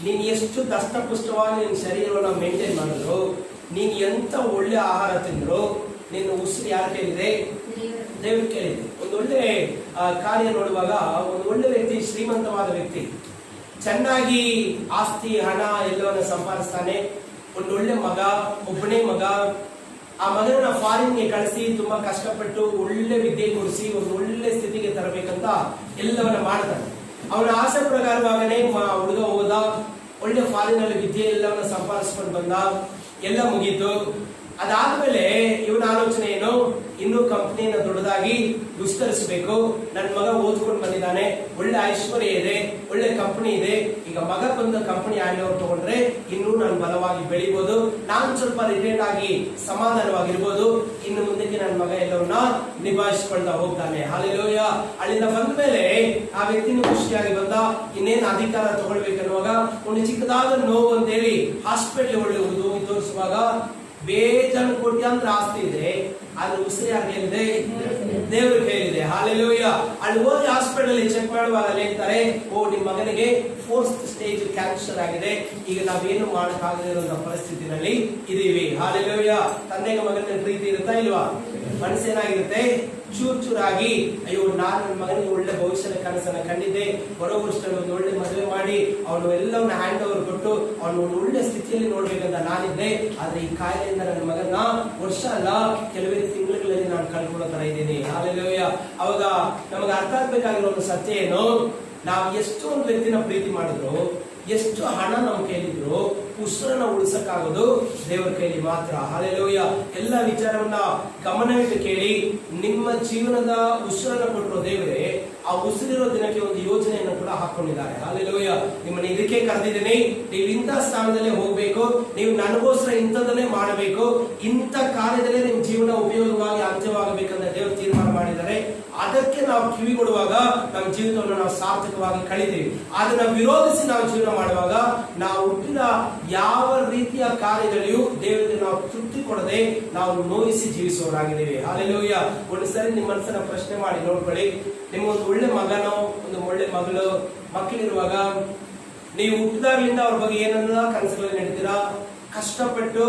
Speaker 1: ನೀನು ಎಷ್ಟು ದಷ್ಟಪುಷ್ಟವಾಗಿ ನಿನ್ನ ಶರೀರವನ್ನು ಮೇಂಟೈನ್ ಮಾಡಿದ್ರು, ನೀನು ಎಂತ ಒಳ್ಳೆ ಆಹಾರ ತಿಂದ್ರು, ನಿನ್ನ ಉಸಿರು ಯಾರು ಕೇಳಿದೆ, ದೇವರು ಕೇಳಿದೆ. ಒಂದು ಒಳ್ಳೆ ಕಾರ್ಯ ನೋಡುವಾಗ ಒಂದು ಒಳ್ಳೆ ವ್ಯಕ್ತಿ, ಶ್ರೀಮಂತವಾದ ವ್ಯಕ್ತಿ, ಚೆನ್ನಾಗಿ ಆಸ್ತಿ ಹಣ ಎಲ್ಲವನ್ನ ಸಂಪಾದಿಸ್ತಾನೆ, ಒಂದು ಒಳ್ಳೆ ಮಗ, ಒಬ್ಬನೇ ಮಗ, ಆ ಮಗನ ಫಾರಿನ್ಗೆ ಕಳಿಸಿ ತುಂಬಾ ಕಷ್ಟಪಟ್ಟು ಒಳ್ಳೆ ವಿದ್ಯೆ ಕೊಡಿಸಿ ಒಂದು ಒಳ್ಳೆ ಸ್ಥಿತಿಗೆ ತರಬೇಕಂತ ಎಲ್ಲವನ್ನ ಮಾಡ್ತಾನೆ. ಅವನ ಆಸೆ ಪ್ರಕಾರವಾಗನೇ ಹುಡುಗ ಹೋದ, ಒಳ್ಳೆ ಫಾರಿನಲ್ಲಿ ವಿದ್ಯೆ ಎಲ್ಲವನ್ನ ಸಂಪಾದಿಸ್ಕೊಂಡು ಬಂದ, ಎಲ್ಲ ಮುಗೀತು. ಅದಾದ್ಮೇಲೆ ಇವನ ಆಲೋಚನೆ ಏನು, ಇನ್ನೂ ಕಂಪನಿಯನ್ನು ದೊಡ್ಡದಾಗಿ ವಿಸ್ತರಿಸಬೇಕು, ನನ್ನ ಮಗ ಓದ್ಕೊಂಡು ಬಂದಿದ್ದಾನೆ, ಒಳ್ಳೆ ಐಶ್ವರ್ಯ ಇದೆ, ಒಳ್ಳೆ ಕಂಪನಿ ಇದೆ, ಈಗ ಮಗ ಬಂದ ಕಂಪನಿ ಹ್ಯಾಂಡ್ ಓವರ್ ತಗೊಂಡ್ರೆ ಇನ್ನೂ ನಾನು ಬಲವಾಗಿ ಬೆಳಿಬಹುದು, ನಾನು ಸ್ವಲ್ಪ ರಿಟೈರ್ಡ್ ಆಗಿ ಸಮಾಧಾನವಾಗಿರ್ಬೋದು, ಇನ್ನು ಮುಂದಕ್ಕೆ ನನ್ನ ಮಗ ಎಲ್ಲವನ್ನ ನಿಭಾಯಿಸಿಕೊಳ್ತಾ ಹೋಗ್ತಾನೆ. ಹಲ್ಲೆಲೂಯಾ. ಅಲ್ಲಿಂದ ಬಂದ ಮೇಲೆ ಆ ವ್ಯಕ್ತಿನೂ ಖುಷಿಯಾಗಿ ಬಂದ, ಇನ್ನೇನು ಅಧಿಕಾರ ತಗೊಳ್ಬೇಕನ್ನುವಾಗ ಒಂದು ಚಿಕ್ಕದಾದ ನೋವು ಅಂತೇಳಿ ಹಾಸ್ಪಿಟಲ್ ಒಳ್ಳೆ ಹೋಗಿ ತೋರಿಸುವಾಗ ಬೇಜಾನ್ ಕೋಟ್ಯಾಂತರ ಆಸ್ತಿ ಇದೆ, ಆದ್ರೆ ಉಸಿರು ಯಾರು ಹೇಳಿದೆ, ದೇವರು ಹೇಳಿದೆ. ಹಲ್ಲೆಲೂಯಾ. ಅಲ್ಲಿ ಹೋಗಿ ಹಾಸ್ಪಿಟಲ್ ಚೆಕ್ ಮಾಡುವಾಗ ಅಲ್ಲಿ ಹೇಳ್ತಾರೆ, ಓ ನಿಮ್ಮ ಮಗನಿಗೆ 4th ಸ್ಟೇಜ್ ಕ್ಯಾನ್ಸರ್ ಆಗಿದೆ, ಈಗ ನಾವೇನು ಮಾಡಕ್ಕಾಗದಿರೋ ಪರಿಸ್ಥಿತಿನಲ್ಲಿ ಇದೀವಿ. ಹಲ್ಲೆಲೂಯಾ. ತಂದೆಗೆ ಮಗನ ಪ್ರೀತಿ ಇರುತ್ತಾ ಇಲ್ವಾ? ಮನಸ್ಸೇನಾಗಿರುತ್ತೆ, ಚೂರಾಗಿ, ಅಯ್ಯೋ ನಾನು ನನ್ನ ಮಗನಿಗೆ ಒಳ್ಳೆ ಭವಿಷ್ಯದ ಕನಸನ್ನ ಕಂಡಿದ್ದೆ, ಬರೋ ವರ್ಷದಲ್ಲಿ ಒಂದು ಒಳ್ಳೆ ಮದುವೆ ಮಾಡಿ ಅವನು ಎಲ್ಲವನ್ನ ಹ್ಯಾಂಡ್ ಓವರ್ ಕೊಟ್ಟು ಅವನು ಒಂದು ಒಳ್ಳೆ ಸ್ಥಿತಿಯಲ್ಲಿ ನೋಡ್ಬೇಕಂತ ನಾನಿದ್ದೆ, ಆದ್ರೆ ಈ ಕಾಯಿಲೆಯಿಂದ ನನ್ನ ಮಗನ ವರ್ಷ ಅಲ್ಲ ಕೆಲವೇ ತಿಂಗಳಲ್ಲಿ ನಾನು ಕಳ್ಕೊಳ್ಳೋ ತರ ಇದ್ದೀನಿ. ಹಲ್ಲೆಲೂಯಾ. ಅವಾಗ ನಮಗೆ ಅರ್ಥ ಆಗ್ಬೇಕಾಗಿರೋ ಒಂದು ಸತ್ಯ ಏನು, ನಾವು ಎಷ್ಟು ಒಂದು ವ್ಯಕ್ತಿನ ಪ್ರೀತಿ ಮಾಡಿದ್ರು, ಎಷ್ಟು ಹಣ ನಮ್ಮ ಕೈಲಿದ್ರು, ಉಸಿರನ್ನ ಉಳಿಸಕ್ಕಾಗೋದು ದೇವರ ಕೈಲಿ ಮಾತ್ರ. ಹಲ್ಲೆಲೂಯಾ. ಎಲ್ಲ ವಿಚಾರವನ್ನ ಗಮನವಿಟ್ಟು ಕೇಳಿ. ನಿಮ್ಮ ಜೀವನದ ಉಸಿರನ್ನ ಕೊಟ್ಟರು ದೇವರೇ, ಆ ಉಸಿರಿರೋ ದಿನಕ್ಕೆ ಒಂದು ಯೋಜನೆಯನ್ನು ಕೂಡ ಹಾಕೊಂಡಿದ್ದಾರೆ. ಹಲ್ಲೆಲೂಯಾ. ನಿಮ್ಮನ್ನ ಇದಕ್ಕೆ ಕರೆದಿದ್ದೀನಿ, ನೀವು ಇಂಥ ಸ್ಥಾನದಲ್ಲೇ ಹೋಗ್ಬೇಕು, ನೀವು ನನಗೋಸ್ಕರ ಇಂಥದನ್ನೇ ಮಾಡಬೇಕು, ಇಂಥ ಕಾರ್ಯದಲ್ಲೇ ನಿಮ್ ಜೀವನ ಉಪಯೋಗವಾಗಿ ಅಂತ್ಯವಾಗಬೇಕಂತ ದೇವರು ತೀರ್ಮಾನ ಮಾಡಿದ್ದಾರೆ. ಅದಕ್ಕೆ ನಾವು ಕಿವಿ ಕೊಡುವಾಗ ನಮ್ಮ ಜೀವಿತವನ್ನು ನಾವು ಸಾರ್ಥಕವಾಗಿ ಕಳಿತೀವಿ. ಅದನ್ನ ವಿರೋಧಿಸಿ ನಾವು ಜೀವನ ಮಾಡುವಾಗ ನಾವು ಹುಟ್ಟಿದ ಯಾವ ರೀತಿಯ ಕಾರ್ಯದಲ್ಲಿಯೂ ದೇವರಿಗೆ ನಾವು ತೃಪ್ತಿ ಕೊಡದೆ ನಾವು ನೋಯಿಸಿ ಜೀವಿಸುವವರಾಗಿದ್ದೇವೆ. ಹಲ್ಲೆಲೂಯಾ. ಒಂದು ಸರಿ ನಿಮ್ಮ ಮನಸ್ಸನ್ನ ಪ್ರಶ್ನೆ ಮಾಡಿ ನೋಡ್ಕೊಳ್ಳಿ. ನಿಮ್ಗೊಂದು ಒಳ್ಳೆ ಮಗನೋ ಒಂದು ಒಳ್ಳೆ ಮಗಳು ಮಕ್ಕಳಿರುವಾಗ ನೀವು ಹುಟ್ಟಿದಾಗಲಿಂದ ಅವ್ರ ಬಗ್ಗೆ ಏನನ್ನ ಕನಸುಗಳಲ್ಲಿ ನಡೀತೀರಾ, ಕಷ್ಟಪಟ್ಟು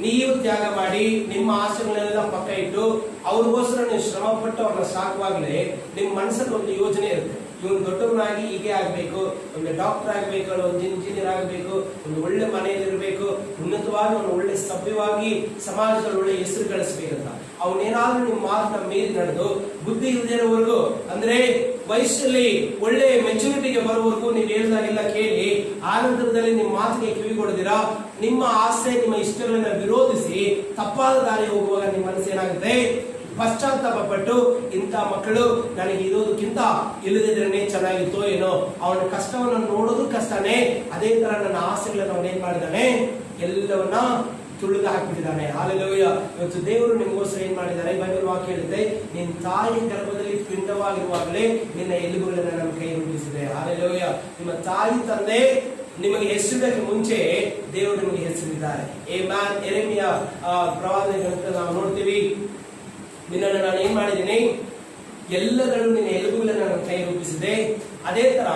Speaker 1: ನೀವು ತ್ಯಾಗ ಮಾಡಿ ನಿಮ್ಮ ಆಸೆಗಳನ್ನೆಲ್ಲ ಪಕ್ಕ ಇಟ್ಟು ಅವ್ರಿಗೋಸ್ಕರ ನೀವು ಶ್ರಮ ಪಟ್ಟು ಅವ್ರನ್ನ ಸಾಕುವಾಗಲೇ ನಿಮ್ಮ ಮನಸ್ಸಲ್ಲಿ ಒಂದು ಯೋಜನೆ ಇರುತ್ತೆ. ಇವನು ದೊಡ್ಡವನಾಗಿ ಹೀಗೆ ಆಗ್ಬೇಕು, ಒಂದು ಡಾಕ್ಟರ್ ಆಗ್ಬೇಕು, ಒಂದು ಇಂಜಿನಿಯರ್ ಆಗ್ಬೇಕು, ಒಂದು ಒಳ್ಳೆ ಮನೆಯಲ್ಲಿ ಇರಬೇಕು, ಉನ್ನತವಾಗಿ ಒಂದು ಒಳ್ಳೆ ಸಭ್ಯವಾಗಿ ಸಮಾಜದಲ್ಲಿ ಒಳ್ಳೆ ಹೆಸರು ಗಳಿಸ್ಬೇಕಂತ. ಅವನೇನಾದ್ರೂ ನಿಮ್ಮ ಮಾತನ್ನ ಮೀರಿ ನಡೆದು ಬುದ್ಧಿ ಇಲ್ದಿರೋವರೆಗೂ, ಅಂದ್ರೆ ವಯಸ್ಸಲ್ಲಿ ಒಳ್ಳೆ ಮೆಚುರಿಟಿಗೆ ಬರೋವರೆಗೂ ನೀವು ಹೇಳಿದಾಗೆಲ್ಲ ಕೇಳಿ ಆನಂತರದಲ್ಲಿ ನಿಮ್ಮ ಮಾತಿಗೆ ಕಿವಿಗೊಡದಿರಾ ನಿಮ್ಮ ಆಸೆ ನಿಮ್ಮ ಇಷ್ಟಗಳನ್ನ ವಿರೋಧಿಸಿ ತಪ್ಪಾದ ದಾರಿ ಹೋಗುವಾಗ ನಿಮ್ಮ ಮನಸ್ಸು ಏನಾಗುತ್ತೆ, ಪಶ್ಚಾತ್ತಾಪ ಪಟ್ಟು ಇಂಥ ಮಕ್ಕಳು ನನಗೆ ಇರೋದಕ್ಕಿಂತ ಇಲ್ಲದಿದ್ರೇನೆ ಚೆನ್ನಾಗಿತ್ತು ಏನೋ, ಅವನ ಕಷ್ಟವನ್ನು ನೋಡೋದು ಕಷ್ಟನೇ, ಅದೇ ತರ ನನ್ನ ಆಸೆಗಳನ್ನು ಅವನೇನ್ ಮಾಡಿದಾನೆ, ಎಲ್ಲವನ್ನ ತುಳಿದು ಹಾಕ್ಬಿಟ್ಟಿದ್ದಾನೆ. ಹಾಲೆಲೂಯ. ಇವತ್ತು ದೇವರು ನಿಮಗೋಸ್ಕರ ಏನ್ ಮಾಡಿದ್ದಾರೆ, ಬೈಬಲ್ ವಾಕ್ಯ ಹೇಳಿದೆ, ನಿನ್ನ ತಾಯಿ ಗರ್ಭದಲ್ಲಿ ಪಿಂಡವಾಗಿರುವಾಗಲೇ ನಿನ್ನ ಎಲುಬುಗಳನ್ನ ನನ್ನ ಕೈ ರೂಪಿಸಿದೆ. ಹಾಲೆಲೂಯ. ನಿಮ್ಮ ತಾಯಿ ತಂದೆ ನಿಮಗೆ ಹೆಸರಿಡಕ್ಕೆ ಮುಂಚೆ ದೇವರು ನಿಮಗೆ ಹೆಸರಿದ್ದಾರೆ. ಯೆರೆಮೀಯ ಪ್ರವಾದನೆ ಗ್ರಂಥದಲ್ಲಿ ನಾವು ನೋಡ್ತೀವಿ, ನಿನ್ನನ್ನು ನಾನು ಏನ್ ಮಾಡಿದ್ದೀನಿ, ಎಲ್ಲಗಳು ನಿನ್ನ ಎಲುಬುಗಳನ್ನ ನನ್ನ ಕೈ ರೂಪಿಸಿದೆ. ಅದೇ ತರ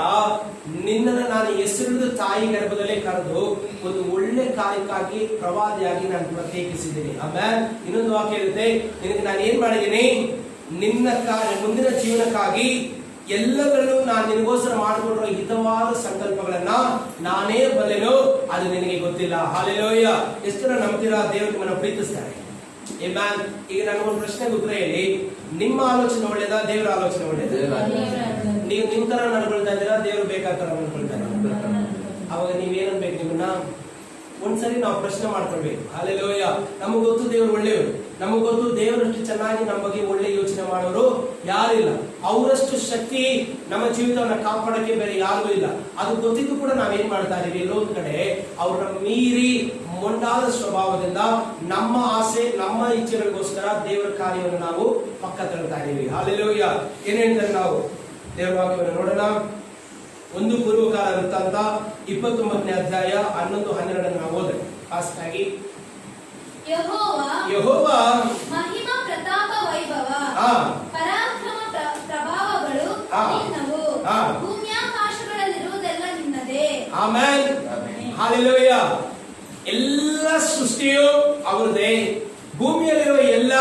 Speaker 1: ನಿನ್ನನ್ನು ನಾನು ಹೆಸರಿಡಿದು ತಾಯಿ ಗರ್ಭದಲ್ಲೇ ಕರೆದು ಒಂದು ಒಳ್ಳೆ ಕಾರ್ಯಕ್ಕಾಗಿ ಪ್ರವಾದಿಯಾಗಿ ನಾನು ಪ್ರತ್ಯೇಕಿಸಿದ್ದೀನಿ. ಆಮೇಲೆ ಇನ್ನೊಂದು ವಾಕ್ಯ ಇರುತ್ತೆ, ನಿನಗೆ ನಾನು ಏನ್ ಮಾಡಿದ್ದೀನಿ, ನಿನ್ನ ಮುಂದಿನ ಜೀವನಕ್ಕಾಗಿ ಎಲ್ಲಗಳೂ ನಾನು ನಿನಗೋಸ್ಕರ ಮಾಡಿಕೊಂಡಿರೋ ಹಿತವಾದ ಸಂಕಲ್ಪಗಳನ್ನ ನಾನೇ ಬಲ್ಲೆನೋ, ಅದು ನಿನಗೆ ಗೊತ್ತಿಲ್ಲ. ಹಾಲೆಲೂಯ. ಎಷ್ಟು ಜನ ನಂಬ್ತೀರಾ ದೇವರು ನಿಮ್ಮನ್ನು ಪ್ರೀತಿಸ್ತಾರೆ? ಆಮೆನ್. ಈಗ ನನಗೊಂದು ಪ್ರಶ್ನೆಗೆ ಉತ್ತರ ಹೇಳಿ, ನಿಮ್ಮ ಆಲೋಚನೆ ಒಳ್ಳೇದಾ, ದೇವರ ಆಲೋಚನೆ ಒಳ್ಳೇದಾ? ನೀವು ನಿಮ್ ತರ ನಡ್ಕೊಳ್ತಾ ಇದ್ದೀರಾ, ದೇವ್ರು ಬೇಕಾದ ತರ ನಡ್ಕೊಳ್ತಾ ಇದ್ದೀರಾ? ಅವಾಗ ನೀವೇನನ್ಬೇಕು, ನಿಮ್ಮನ್ನ ಒಂದ್ಸರಿ ನಾವು ಪ್ರಶ್ನೆ ಮಾಡ್ಕೊಳ್ಬೇಕು. ಹಾಲೆಲೂಯ. ನಮಗ್ ಗೊತ್ತು ದೇವ್ರು ಒಳ್ಳೆಯವರು, ನಮಗ್ ಗೊತ್ತು ದೇವರಷ್ಟು ಚೆನ್ನಾಗಿ ನಮ್ಮ ಬಗ್ಗೆ ಒಳ್ಳೆ ಯೋಚನೆ ಮಾಡೋರು ಯಾರಿಲ್ಲ, ಅವರಷ್ಟು ಶಕ್ತಿ ನಮ್ಮ ಜೀವಿತವನ್ನ ಕಾಪಾಡಕ್ಕೆ ಬೇರೆ ಯಾರಿಗೂ ಇಲ್ಲ. ಅದು ಗೊತ್ತಿದ್ದು ಕೂಡ ನಾವೇನ್ ಮಾಡ್ತಾ ಇದೀವಿ, ಎಲ್ಲೋ ಒಂದ್ ಕಡೆ ಅವ್ರನ್ನ ಮೀರಿ ಮೊಂಡಾದ ಸ್ವಭಾವದಿಂದ ನಮ್ಮ ಆಸೆ ನಮ್ಮ ಇಚ್ಛೆಗಳಿಗೋಸ್ಕರ ದೇವರ ಕಾರ್ಯವನ್ನು ನಾವು ಪಕ್ಕ ತಳ್ತಾ ಇದೀವಿ. ಹಾಲೆಲೂಯ. ಏನ್ ಹೇಳ್ತಾರೆ ನಾವು ದೇವರ ವಾಕ್ಯವನ್ನು ನೋಡೋಣ. 1 ಪೂರ್ವಕಾಲ ವೃತ್ತಾಂತ 29ನೇ ಅಧ್ಯಾಯ 11-12 ನಾವು ಓದೋಣ ಫಾಸ್ಟ್ ಆಗಿ. ಯೆಹೋವ
Speaker 2: ಮಹಿಮಾ ಪ್ರತಾಪ ವೈಭವ ಪರಾಕ್ರಮ ಪ್ರಭಾವಗಳು ನಿನ್ನವು, ಭೂಮ್ಯಾಕಾಶಗಳಲ್ಲಿರುವುದೆಲ್ಲ ನಿನ್ನದೇ.
Speaker 1: ಆಮೆನ್. ಹಾಲೆಲೂಯ. ಎಲ್ಲ ಸೃಷ್ಟಿಯು ಅವರದೇ, ಭೂಮಿಯಲ್ಲಿರುವ ಎಲ್ಲ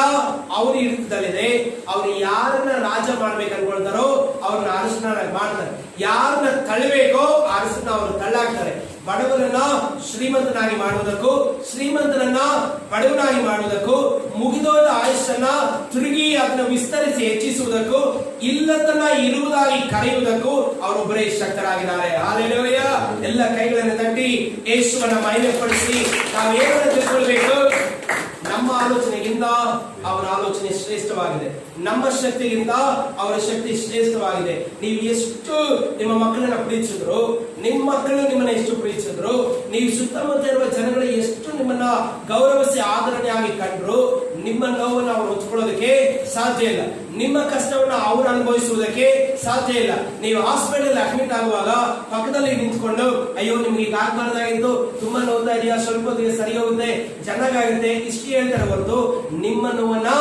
Speaker 1: ಅವ್ರ ಹಿಡಿತದಲ್ಲಿದೆ. ಅವ್ರು ಯಾರನ್ನ ರಾಜ ಮಾಡ್ಬೇಕು ಅನ್ಕೊಳ್ತಾರೋ ಅವ್ರನ್ನ ಅರಸನಾಗಿ ಮಾಡ್ತಾರೆ, ಯಾರನ್ನ ತಳ್ಳಬೇಕೋ ಅರಸನ ಅವ್ರು ತಳ್ಳಾಕ್ತಾರೆ. ಬಡವರನ್ನ ಶ್ರೀಮಂತನಾಗಿ ಮಾಡುವುದಕ್ಕೂ ಶ್ರೀಮಂತನನ್ನ ಬಡವನಾಗಿ ಮಾಡುವುದಕ್ಕೂ, ಮುಗಿದೋದ ಆಯುಷನ್ನ ತಿರುಗಿ ಅದನ್ನ ವಿಸ್ತರಿಸಿ ಹೆಚ್ಚಿಸುವುದಕ್ಕೂ, ಇಲ್ಲದನ್ನ ಇರುವುದಾಗಿ ಕರೆಯುವುದಕ್ಕೂ ಅವರೊಬ್ಬರೇ ಶಕ್ತರಾಗಿದ್ದಾರೆ. ಹಾಲೆಲೂಯ. ಎಲ್ಲ ಕೈಗಳನ್ನು ತಟ್ಟಿ ಯೇಸುವನ್ನ ಮಹಿಮೆಪಡಿಸಿ ನಾವೇನನ್ನು ತಿಳ್ಕೊಳ್ಬೇಕು, ನಮ್ಮ ಆಲೋಚನೆಗಿಂತ ಅವರ ಆಲೋಚನೆ ಶ್ರೇಷ್ಠವಾಗಿದೆ, ನಮ್ಮ ಶಕ್ತಿಗಿಂತ ಅವರ ಶಕ್ತಿ ಶ್ರೇಷ್ಠವಾಗಿದೆ. ನೀವು ಎಷ್ಟು ನಿಮ್ಮ ಮಕ್ಕಳನ್ನ ಪ್ರೀತಿಸಿದ್ರು, ನಿಮ್ಮ ಮಕ್ಕಳು ನಿಮ್ಮನ್ನ ಎಷ್ಟು ಪ್ರೀತಿಸಿದ್ರು, ನೀವು ಸುತ್ತಮುತ್ತ ಇರುವ ಜನಗಳು ಎಷ್ಟು ನಿಮ್ಮನ್ನ ಗೌರವಿಸಿ ಆದರಣೆಯಾಗಿ ಕಂಡ್ರು, ನಿಮ್ಮ ನೋವನ್ನು ಅವ್ರು ಹೊಚ್ಕೊಳ್ಳೋದಕ್ಕೆ ಸಾಧ್ಯ ಇಲ್ಲ, ನಿಮ್ಮ ಕಷ್ಟವನ್ನ ಅವ್ರು ಅನುಭವಿಸುವುದಕ್ಕೆ ಸಾಧ್ಯ ಇಲ್ಲ. ನೀವು ಹಾಸ್ಪಿಟಲ್ ಅಡ್ಮಿಟ್ ಆಗುವಾಗ ಪಕ್ಕದಲ್ಲಿ ನಿಂತ್ಕೊಂಡು ಅಯ್ಯೋ ನಿಮ್ಗೆ ಈಗ ಆಗ್ಬಾರ್ದಾಗಿತ್ತು, ತುಂಬಾ ನೋಡ್ತಾ ಇದೆಯಾ, ಸ್ವಲ್ಪ ಹೊತ್ತಿಗೆ ಸರಿ ಹೋಗುತ್ತೆ, ಚೆನ್ನಾಗಾಗುತ್ತೆ, ಇಷ್ಟು ಹೇಳ್ತಾರೆ ಹೊರತು ನಿಮ್ಮ ನೋವನ್ನ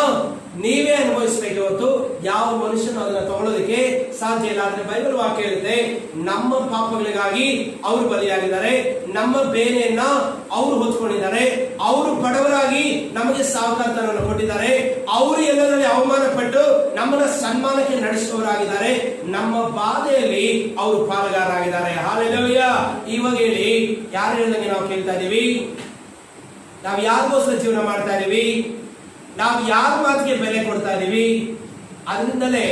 Speaker 1: ನೀವೇ ಅನುಭವಿಸಬೇಕು ಹೊರತು ಯಾವ ಮನುಷ್ಯನು ಅದನ್ನ ತಗೊಳ್ಳೋದಕ್ಕೆ ಸಾಧ್ಯ ಇಲ್ಲ. ಆದ್ರೆ ಬೈಬಲ್ ವಾಕ್ಯ ಹೇಳುತ್ತೆ, ನಮ್ಮ ಪಾಪಗಳಿಗಾಗಿ ಅವರು ಬಲಿಯಾಗಿದ್ದಾರೆ, ನಮ್ಮ ಬೇನೆಯನ್ನ ಅವರು ಹೊತ್ಕೊಂಡಿದ್ದಾರೆ, ಅವರು ಬಡವರಾಗಿ ನಮಗೆ ಸಾಹುಕಾರತನವನ್ನು ಕೊಟ್ಟಿದ್ದಾರೆ, ಅವರು ಎಲ್ಲರಲ್ಲಿ ಅವಮಾನ ಪಟ್ಟು ನಮ್ಮನ್ನ ಸನ್ಮಾನಕ್ಕೆ ನಡೆಸುವವರಾಗಿದ್ದಾರೆ, ನಮ್ಮ ಬಾಧೆಯಲ್ಲಿ ಅವರು ಪಾಲುಗಾರರಾಗಿದ್ದಾರೆ. ಹಾಲೆಲೂಯ. ಇವಾಗ ಹೇಳಿ, ಯಾರು ಹೇಳಿದಂಗೆ ನಾವು ಕೇಳ್ತಾ ಇದೀವಿ? ನಾವು ಯಾರಿಗೋಸ್ಕರ ಜೀವನ ಮಾಡ್ತಾ ಇದೀವಿ? ನಾವು ಯಾರ ಮಾತಿಗೆ ಬೆಲೆ ಕೊಡ್ತಾ ಇದೀವಿ? ಅದರಿಂದಲೇ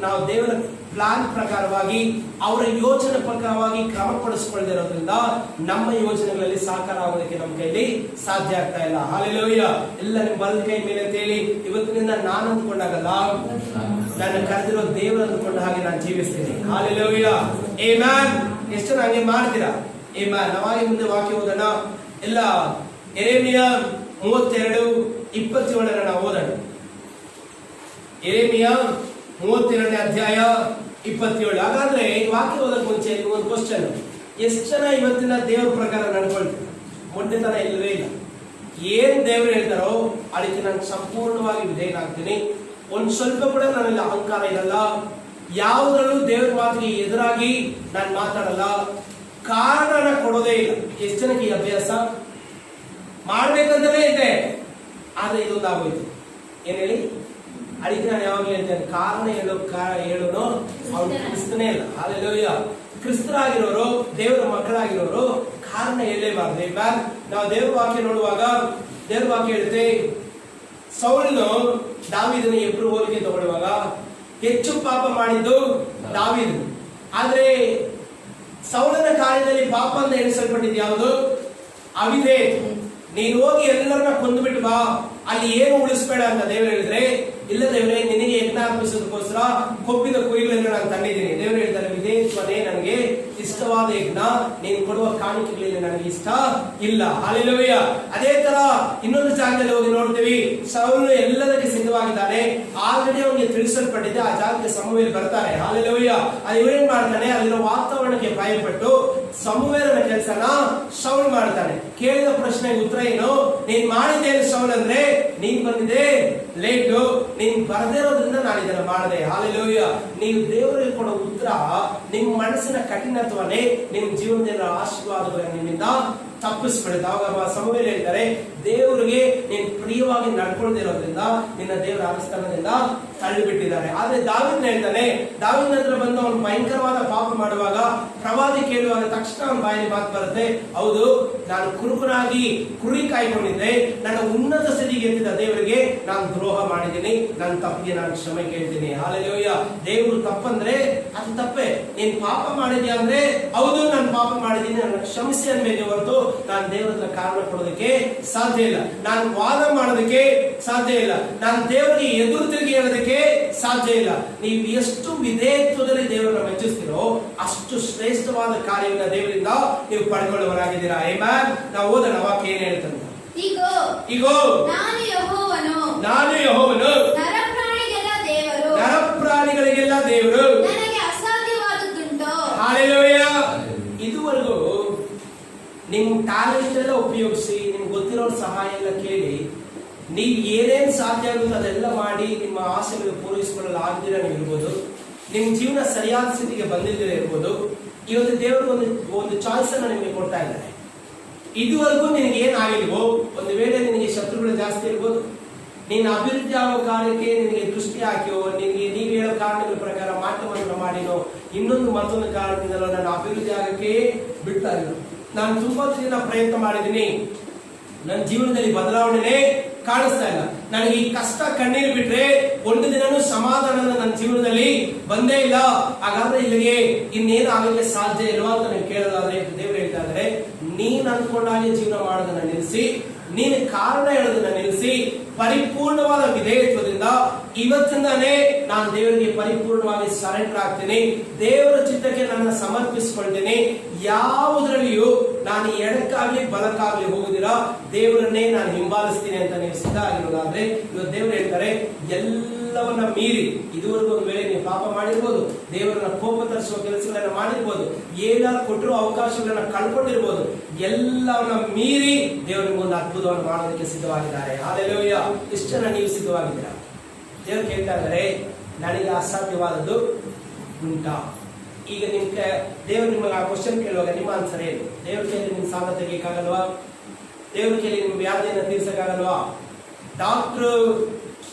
Speaker 1: ನಾವು ದೇವರ ಪ್ಲಾನ್ ಪ್ರಕಾರವಾಗಿ ಅವರ ಯೋಚನೆ ಪ್ರಕಾರವಾಗಿ ಕ್ರಮಪಡಿಸಿಕೊಳ್ಳದಿರೋದ್ರಿಂದ ನಮ್ಮ ಯೋಜನೆಗಳಲ್ಲಿ ಸಾಕಾರ ಆಗೋದಕ್ಕೆ ನಮ್ಮ ಕೈಲಿ ಸಾಧ್ಯ ಆಗ್ತಾ ಇಲ್ಲ. ಹಾಲೆಲೂಯ. ಎಲ್ಲ ನಿಮ್ಮ ಬಲದ ಕೈ ಮೇಲೆ ತೇಲಿ ಇವತ್ತಿನಿಂದ ನಾನು ಅಂದ್ಕೊಂಡಾಗಲ್ಲ, ನನ್ನ ಕರೆದಿರೋ ದೇವರು ಅಂದ್ಕೊಂಡ ಹಾಗೆ ನಾನು ಜೀವಿಸ್ತೀನಿ. ಹಾಲೆಲೂಯ. ಆಮೆನ್. ಎಷ್ಟು ಹಂಗೆ ಮಾಡ್ತೀರಾ? ಆಮೆನ್. ನಾವಾಗಿ ಮುಂದೆ ವಾಕ್ಯ ಓದೋಣ. ಎಲ್ಲ ಯೆರೆಮೀಯ 32:27 ನಾವು ಓದೋಣ. ಯೆರೆಮೀಯ 32ನೇ ಅಧ್ಯಾಯ 27. ಹಾಗಾದ್ರೆ ಈ ವಾಕ್ಯ ಓದಕ್ಕೆ ಮುಂಚೆ ಒಂದು ಕ್ವಶನ್, ಎಷ್ಟು ಜನ ಇವತ್ತಿನ ದೇವ್ರ ಪ್ರಕಾರ ನಡ್ಕೊಳ್ತಾರೆ? ಮೊಂಡೆತನ ಇಲ್ಲವೇ ಇಲ್ಲ. ಏನ್ ದೇವ್ರು ಹೇಳ್ತಾರೋ ಅದಕ್ಕೆ ನಾನು ಸಂಪೂರ್ಣವಾಗಿ ವಿಧೇಯನಾಗ್ತೀನಿ. ಒಂದ್ ಸ್ವಲ್ಪ ಕೂಡ ನನ್ನಲ್ಲಿ ಅಹಂಕಾರ ಇರಲ್ಲ, ಯಾವುದ್ರಲ್ಲೂ ದೇವ್ರ ಮಾತಿಗೆ ಎದುರಾಗಿ ನಾನು ಮಾತಾಡಲ್ಲ. ಕಾರಣನ ಕೊಡೋದೇ ಇಲ್ಲ. ಎಷ್ಟು ಜನಕ್ಕೆ ಈ ಅಭ್ಯಾಸ? ಮಾಡ್ಬೇಕಂತಲೇ ಇದೆ, ಆದ್ರೆ ಇದೊಂದು ಆಗೋಯ್ತು. ಏನ್ ಹೇಳಿ? ಅದಕ್ಕೆ ನಾನು ಯಾವಾಗಲೂ ಹೇಳ್ತೇನೆ, ಕಾರಣ ಹೇಳೋನು ಅವ್ನು ಕ್ರಿಸ್ತನೇ ಇಲ್ಲ. ಹಲ್ಲೆಲೂಯಾ. ಕ್ರಿಸ್ತರಾಗಿರೋರು, ದೇವರ ಮಕ್ಕಳಾಗಿರೋರು ಕಾರಣ ಹೇಳಲೇಬಾರ್ದು. ನಾವು ದೇವ್ರ ವಾಕ್ಯ ನೋಡುವಾಗ ದೇವ್ರ ವಾಕ್ಯ ಹೇಳುತ್ತೆ, ಸೌಲನು ದಾವೀದನ ಇಬ್ರು ಹೋಲಿಕೆ ತಗೊಳ್ಳುವಾಗ ಹೆಚ್ಚು ಪಾಪ ಮಾಡಿದ್ದು ದಾವೀದನು. ಆದ್ರೆ ಸೌಲನ ಕಾರ್ಯದಲ್ಲಿ ಪಾಪ ಅಂತ ಎಣಿಸಲ್ಪಟ್ಟಿದ್ದು ಯಾವುದು? ಅವಿಧೇ. ನೀನು ಹೋಗಿ ಎಲ್ಲರನ್ನ ಕೊಂದುಬಿಟ್ಟು ಬಾ, ಅಲ್ಲಿ ಏನು ಉಳಿಸ್ಬೇಡ ಅಂತ ದೇವರು ಹೇಳಿದ್ರೆ, ಇಲ್ಲ ದೇವರೇ ನಿನಗೆ ಯಜ್ಞ ಅರ್ಪಿಸೋದಕ್ಕೋಸ್ಕರ ಕೊಬ್ಬಿದ ಕುರಿಗಳನ್ನು ನಾನು ತಂದಿದ್ದೀನಿ. ದೇವರು ಹೇಳ್ತಾರೆ, ವಿಧೇಯತ್ವನೇ ನನಗೆ ಇಷ್ಟವಾದ ಯಜ್ಞ, ನೀನು ಕೊಡುವ ಕಾಣಿಕೆಗಳಲ್ಲಿ ನನಗೆ ಇಷ್ಟ ಇಲ್ಲ. ಹಲ್ಲೆಲೂಯಾ. ಅದೇ ತರ ಇನ್ನೊಂದು ಜಾಗದಲ್ಲಿ ಹೋಗಿ ನೋಡ್ತೀವಿ, ಸೌಲನು ಎಲ್ಲದಕ್ಕೆ ಸಿದ್ಧವಾಗಿದ್ದಾನೆ, ಆಲ್ರೆಡಿ ಅವನಿಗೆ ತಿಳಿಸಲ್ಪಟ್ಟಿದೆ. ಆ ಜಾಗಕ್ಕೆ ಸಮುವೇಲ್ ಬರ್ತಾರೆ. ಹಲ್ಲೆಲೂಯಾ. ಅದು ಇವೇನ್ ಮಾಡ್ತಾನೆ, ಅಲ್ಲಿರೋ ವಾತಾವರಣಕ್ಕೆ ಭಯಪಟ್ಟು ಸಮುವೇಲನ ಕೆಲಸನ ಸೌಲ್ ಮಾಡ್ತಾನೆ. ಕೇಳಿದ ಪ್ರಶ್ನೆಗೆ ಉತ್ತರ ಏನು? ನೀನ್ ಮಾಡಿದ್ದೇನೆ ಸೌಲ್ ಅಂದ್ರೆ, ನೀನ್ ಬಂದಿದೆ ಲೇಟು, ನೀನ್ ಬರದಿರೋದ್ರಿಂದ ನಾನು ಇದನ್ನ ಮಾಡಿದೆ. ಹಲ್ಲೆಲೂಯಾ. ನೀವು ದೇವರಿಗೆ ಕೊಡೋ ಉತ್ತರ ನಿಮ್ಮ ಮನಸ್ಸಿನ ಕಠಿಣತ್ವನೇ ನಿಮ್ಮ ಜೀವನದ ಆಶೀರ್ವಾದಗಳ ನಿಮ್ಮಿಂದ ತಪ್ಪಿಸ್ಬಿಡುತ್ತೆ. ಅವಾಗ ಸಮುವೇಲ್ ಹೇಳ್ತಾರೆ, ದೇವರಿಗೆ ನೀನ್ ಪ್ರಿಯವಾಗಿ ನಡ್ಕೊಳ್ದಿರೋದ್ರಿಂದ ನಿನ್ನ ದೇವರ ಅನುಷ್ಠಾನದಿಂದ ತಳ್ಳಿಬಿಟ್ಟಿದ್ದಾರೆ. ಆದ್ರೆ ದಾವೀದನ ಹೇಳ್ತಾನೆ, ದಾವೀದನ ಹತ್ರ ಬಂದು ಅವನು ಭಯಂಕರವಾದ ಪಾಪ ಮಾಡುವಾಗ ಪ್ರವಾದಿ ಕೇಳುವಾಗ ತಕ್ಷಣ ಅವನ ಬಾಯಲ್ಲಿ ಮಾತು ಬರುತ್ತೆ, ಹೌದು ನಾನು ಕುರುಕನಾಗಿ ಕುರಿ ಕಾಯ್ಕೊಂಡಿದ್ದೆ, ನನ್ನ ಉನ್ನತ ಸ್ಥಿತಿಗೆ ಎತ್ತಿದ ದೇವರಿಗೆ ನಾನು ದ್ರೋಹ ಮಾಡಿದ್ದೀನಿ, ನನ್ನ ತಪ್ಪಿಗೆ ನಾನು ಕ್ಷಮೆ ಕೇಳ್ತೀನಿ. ಹಲ್ಲೆಲೂಯಾ. ದೇವರು ತಪ್ಪಂದ್ರೆ ಅದು ತಪ್ಪೇ. ನೀನ್ ಪಾಪ ಮಾಡಿದ್ಯಾ ಅಂದ್ರೆ, ಹೌದು ನಾನು ಪಾಪ ಮಾಡಿದ್ದೀನಿ, ನನ್ನ ಕ್ಷಮಿಸಿ ಅನ್ಬೇಕು ಹೊರತು ನಾನು ದೇವರ ಹತ್ರ ಕಾರಣ ಕೊಡೋದಕ್ಕೆ ಸಾಧ್ಯ ಇಲ್ಲ, ನಾನು ವಾದ ಮಾಡೋದಕ್ಕೆ ಸಾಧ್ಯ ಇಲ್ಲ, ನಾನು ದೇವರಿಗೆ ಎದುರು ತಿರುಗಿ ಹೇಳೋದಕ್ಕೆ ಸಾಧ್ಯ ಇಲ್ಲ. ನೀವು ಎಷ್ಟು ವಿಧೇಯತ್ವದಲ್ಲಿ ದೇವರನ್ನ ಮೆಚ್ಚಿಸ್ತೀರೋ ಅಷ್ಟು ಶ್ರೇಷ್ಠವಾದ ಕಾರ್ಯವನ್ನು ದೇವರಿಂದ ನೀವು ಪಡ್ಕೊಳ್ಳುವರಾಗಿದ್ದೀರಾ. ಆಮೆನ್. ನಾವು ಓದೋಣ ವಾಕ್ಯ ಏನ್ ಹೇಳ್ತಂತ. ಇಗೋ ನಾನು ಯೆಹೋವನು, ನರಪ್ರಾಣಿಗಳಿಗೆಲ್ಲ ದೇವರು,
Speaker 2: ನನಗೆ ಅಸಾಧ್ಯವಾದದ್ದುಂಟೋ.
Speaker 1: ಹಲ್ಲೆಲೂಯಾ. ಇದುವರೆಗೂ ನಿಮ್ ಟ್ಯಾಲೆಂಟ್ ಎಲ್ಲ ಉಪಯೋಗಿಸಿ, ನಿಮ್ಗೆ ಗೊತ್ತಿರೋರ ಸಹಾಯ ಎಲ್ಲ ಕೇಳಿ, ನೀವು ಏನೇನ್ ಸಾಧ್ಯ ಆಗುತ್ತೆ ಅದೆಲ್ಲ ಮಾಡಿ ನಿಮ್ಮ ಆಸೆಗಳು ಪೂರೈಸಿಕೊಳ್ಳಲು ಆಗದಿರ ನೀವು ಇರ್ಬೋದು, ನಿಮ್ ಜೀವನ ಸರಿಯಾದ ಸ್ಥಿತಿಗೆ ಬಂದಿದ್ದೀರ ಇರ್ಬೋದು. ಇವತ್ತು ದೇವರು ಒಂದು ಚಾಯ್ಸ್ ಅನ್ನ ನಿಮಗೆ ಕೊಡ್ತಾ ಇದ್ದಾರೆ. ಇದುವರೆಗೂ ನಿನಗೆ ಏನಾಗಿಲ್ವೋ, ಒಂದು ವೇಳೆ ನಿನಗೆ ಶತ್ರುಗಳು ಜಾಸ್ತಿ ಇರ್ಬೋದು, ನೀನು ಅಭಿವೃದ್ಧಿ ಆಗೋ ಕಾರ್ಯಕ್ಕೆ ನಿನಗೆ ದೃಷ್ಟಿ ಹಾಕಿಯೋ, ನಿನಗೆ ನೀವು ಹೇಳೋ ಕಾರಣಗಳ ಪ್ರಕಾರ ಮಾಟಮಂತ್ರ ಮಾಡಿನೋ, ಮತ್ತೊಂದು ಕಾರಣದಿಂದಲೋ ನಾನು ಅಭಿವೃದ್ಧಿ ಆಗಕ್ಕೆ ಬಿಡ್ತಾ ಇಲ್ಲ. ನಾನು ತುಂಬಾ ದಿನ ಪ್ರಯತ್ನ ಮಾಡಿದ್ದೀನಿ, ನನ್ನ ಜೀವನದಲ್ಲಿ ಬದಲಾವಣೆ ಕಾಣಿಸ್ತಾ ಇಲ್ಲ. ನನಗೆ ಈ ಕಷ್ಟ ಕಣ್ಣೀರು ಬಿಟ್ರೆ ಒಂದು ದಿನನೂ ಸಮಾಧಾನ ನನ್ನ ಜೀವನದಲ್ಲಿ ಬಂದೇ ಇಲ್ಲ. ಹಾಗಾದ್ರೆ ಇಲ್ಲಿಗೆ ಇನ್ನೇನು ಆಗಲಿಕ್ಕೆ ಸಾಧ್ಯ ಇಲ್ವಾ ಅಂತ ನೀವು ಕೇಳೋದಾದ್ರೆ ದೇವರು ಹೇಳ್ತಾ ಇದ್ದಾರೆ, ನೀನ್ ಅಂದ್ಕೊಂಡಾಗೆ ಜೀವನ ಮಾಡೋದನ್ನ ನಿಲ್ಲಿಸಿ, ನೀನು ಕಾರಣ ಹೇಳೋದನ್ನ ನಿಲ್ಲಿಸಿ, ಪರಿಪೂರ್ಣವಾದ ವಿಧೇಯತ್ವದಿಂದ ಇವತ್ತಿಂದಾನೇ ನಾನು ದೇವರಿಗೆ ಪರಿಪೂರ್ಣವಾಗಿ ಸರೆಂಡರ್ ಆಗ್ತೀನಿ, ದೇವರ ಚಿತ್ತಕ್ಕೆ ನನ್ನ ಸಮರ್ಪಿಸಿಕೊಳ್ತೀನಿ, ಯಾವುದರಲ್ಲಿಯೂ ನಾನು ಎಡಕ್ಕಾಗ್ಲಿ ಬಲಕ್ಕಾಗ್ಲಿ ಹೋಗುದಿರಾ, ದೇವರನ್ನೇ ನಾನು ಹಿಂಬಾಲಿಸ್ತೀನಿ ಅಂತ ನೀವು ಸಿದ್ಧ ಆಗಿರೋದಾದ್ರೆ ಇವತ್ತು ದೇವರು ಹೇಳ್ತಾರೆ, ಎಲ್ಲವನ್ನ ಮೀರಿ ಇದುವರೆಗೂ ಒಂದು ವೇಳೆ ನೀವು ಪಾಪ ಮಾಡಿರ್ಬೋದು, ದೇವರನ್ನ ಕೋಪ ತರಿಸುವ ಕೆಲಸಗಳನ್ನ ಮಾಡಿರ್ಬೋದು, ಏನಾದ್ರು ಕೊಟ್ಟಿರೋ ಅವಕಾಶಗಳನ್ನ ಕಳ್ಕೊಂಡಿರ್ಬೋದು, ಎಲ್ಲವನ್ನ ಮೀರಿ ದೇವರಿಗೆ ಒಂದು ಅದ್ಭುತವನ್ನು ಮಾಡೋದಕ್ಕೆ ಸಿದ್ಧವಾಗಿದ್ದಾರೆ. ಹಲ್ಲೆಲೂಯಾ. ಇಷ್ಟು ಜನ ನೀವು ಸಿದ್ಧವಾಗಿದ್ದೀರಾ? ದೇವರು ಕೇಳ್ತಾ ಇದ್ದಾರೆ, ನನಗೆ ಅಸಾಧ್ಯವಾದದ್ದು ಉಂಟಾ? ಈಗ ದೇವರು ನಿಮಗೆ ಆ ಕ್ವಶನ್ ಕೇಳುವಾಗ ನಿಮ್ಮ ಆನ್ಸರ್ ಏನು? ದೇವ್ರ ಕೈಯಲ್ಲಿ ನಿಮ್ ಸಾಲ ತೆಗಿಯಕ್ಕಾಗಲ್ವಾ? ದೇವ್ರ ಕೈಯಲ್ಲಿ ನಿಮ್ ವ್ಯಾಧಿಯನ್ನ ತೀರ್ಸಕ್ಕಾಗಲ್ವಾ? ಡಾಕ್ಟ್ರು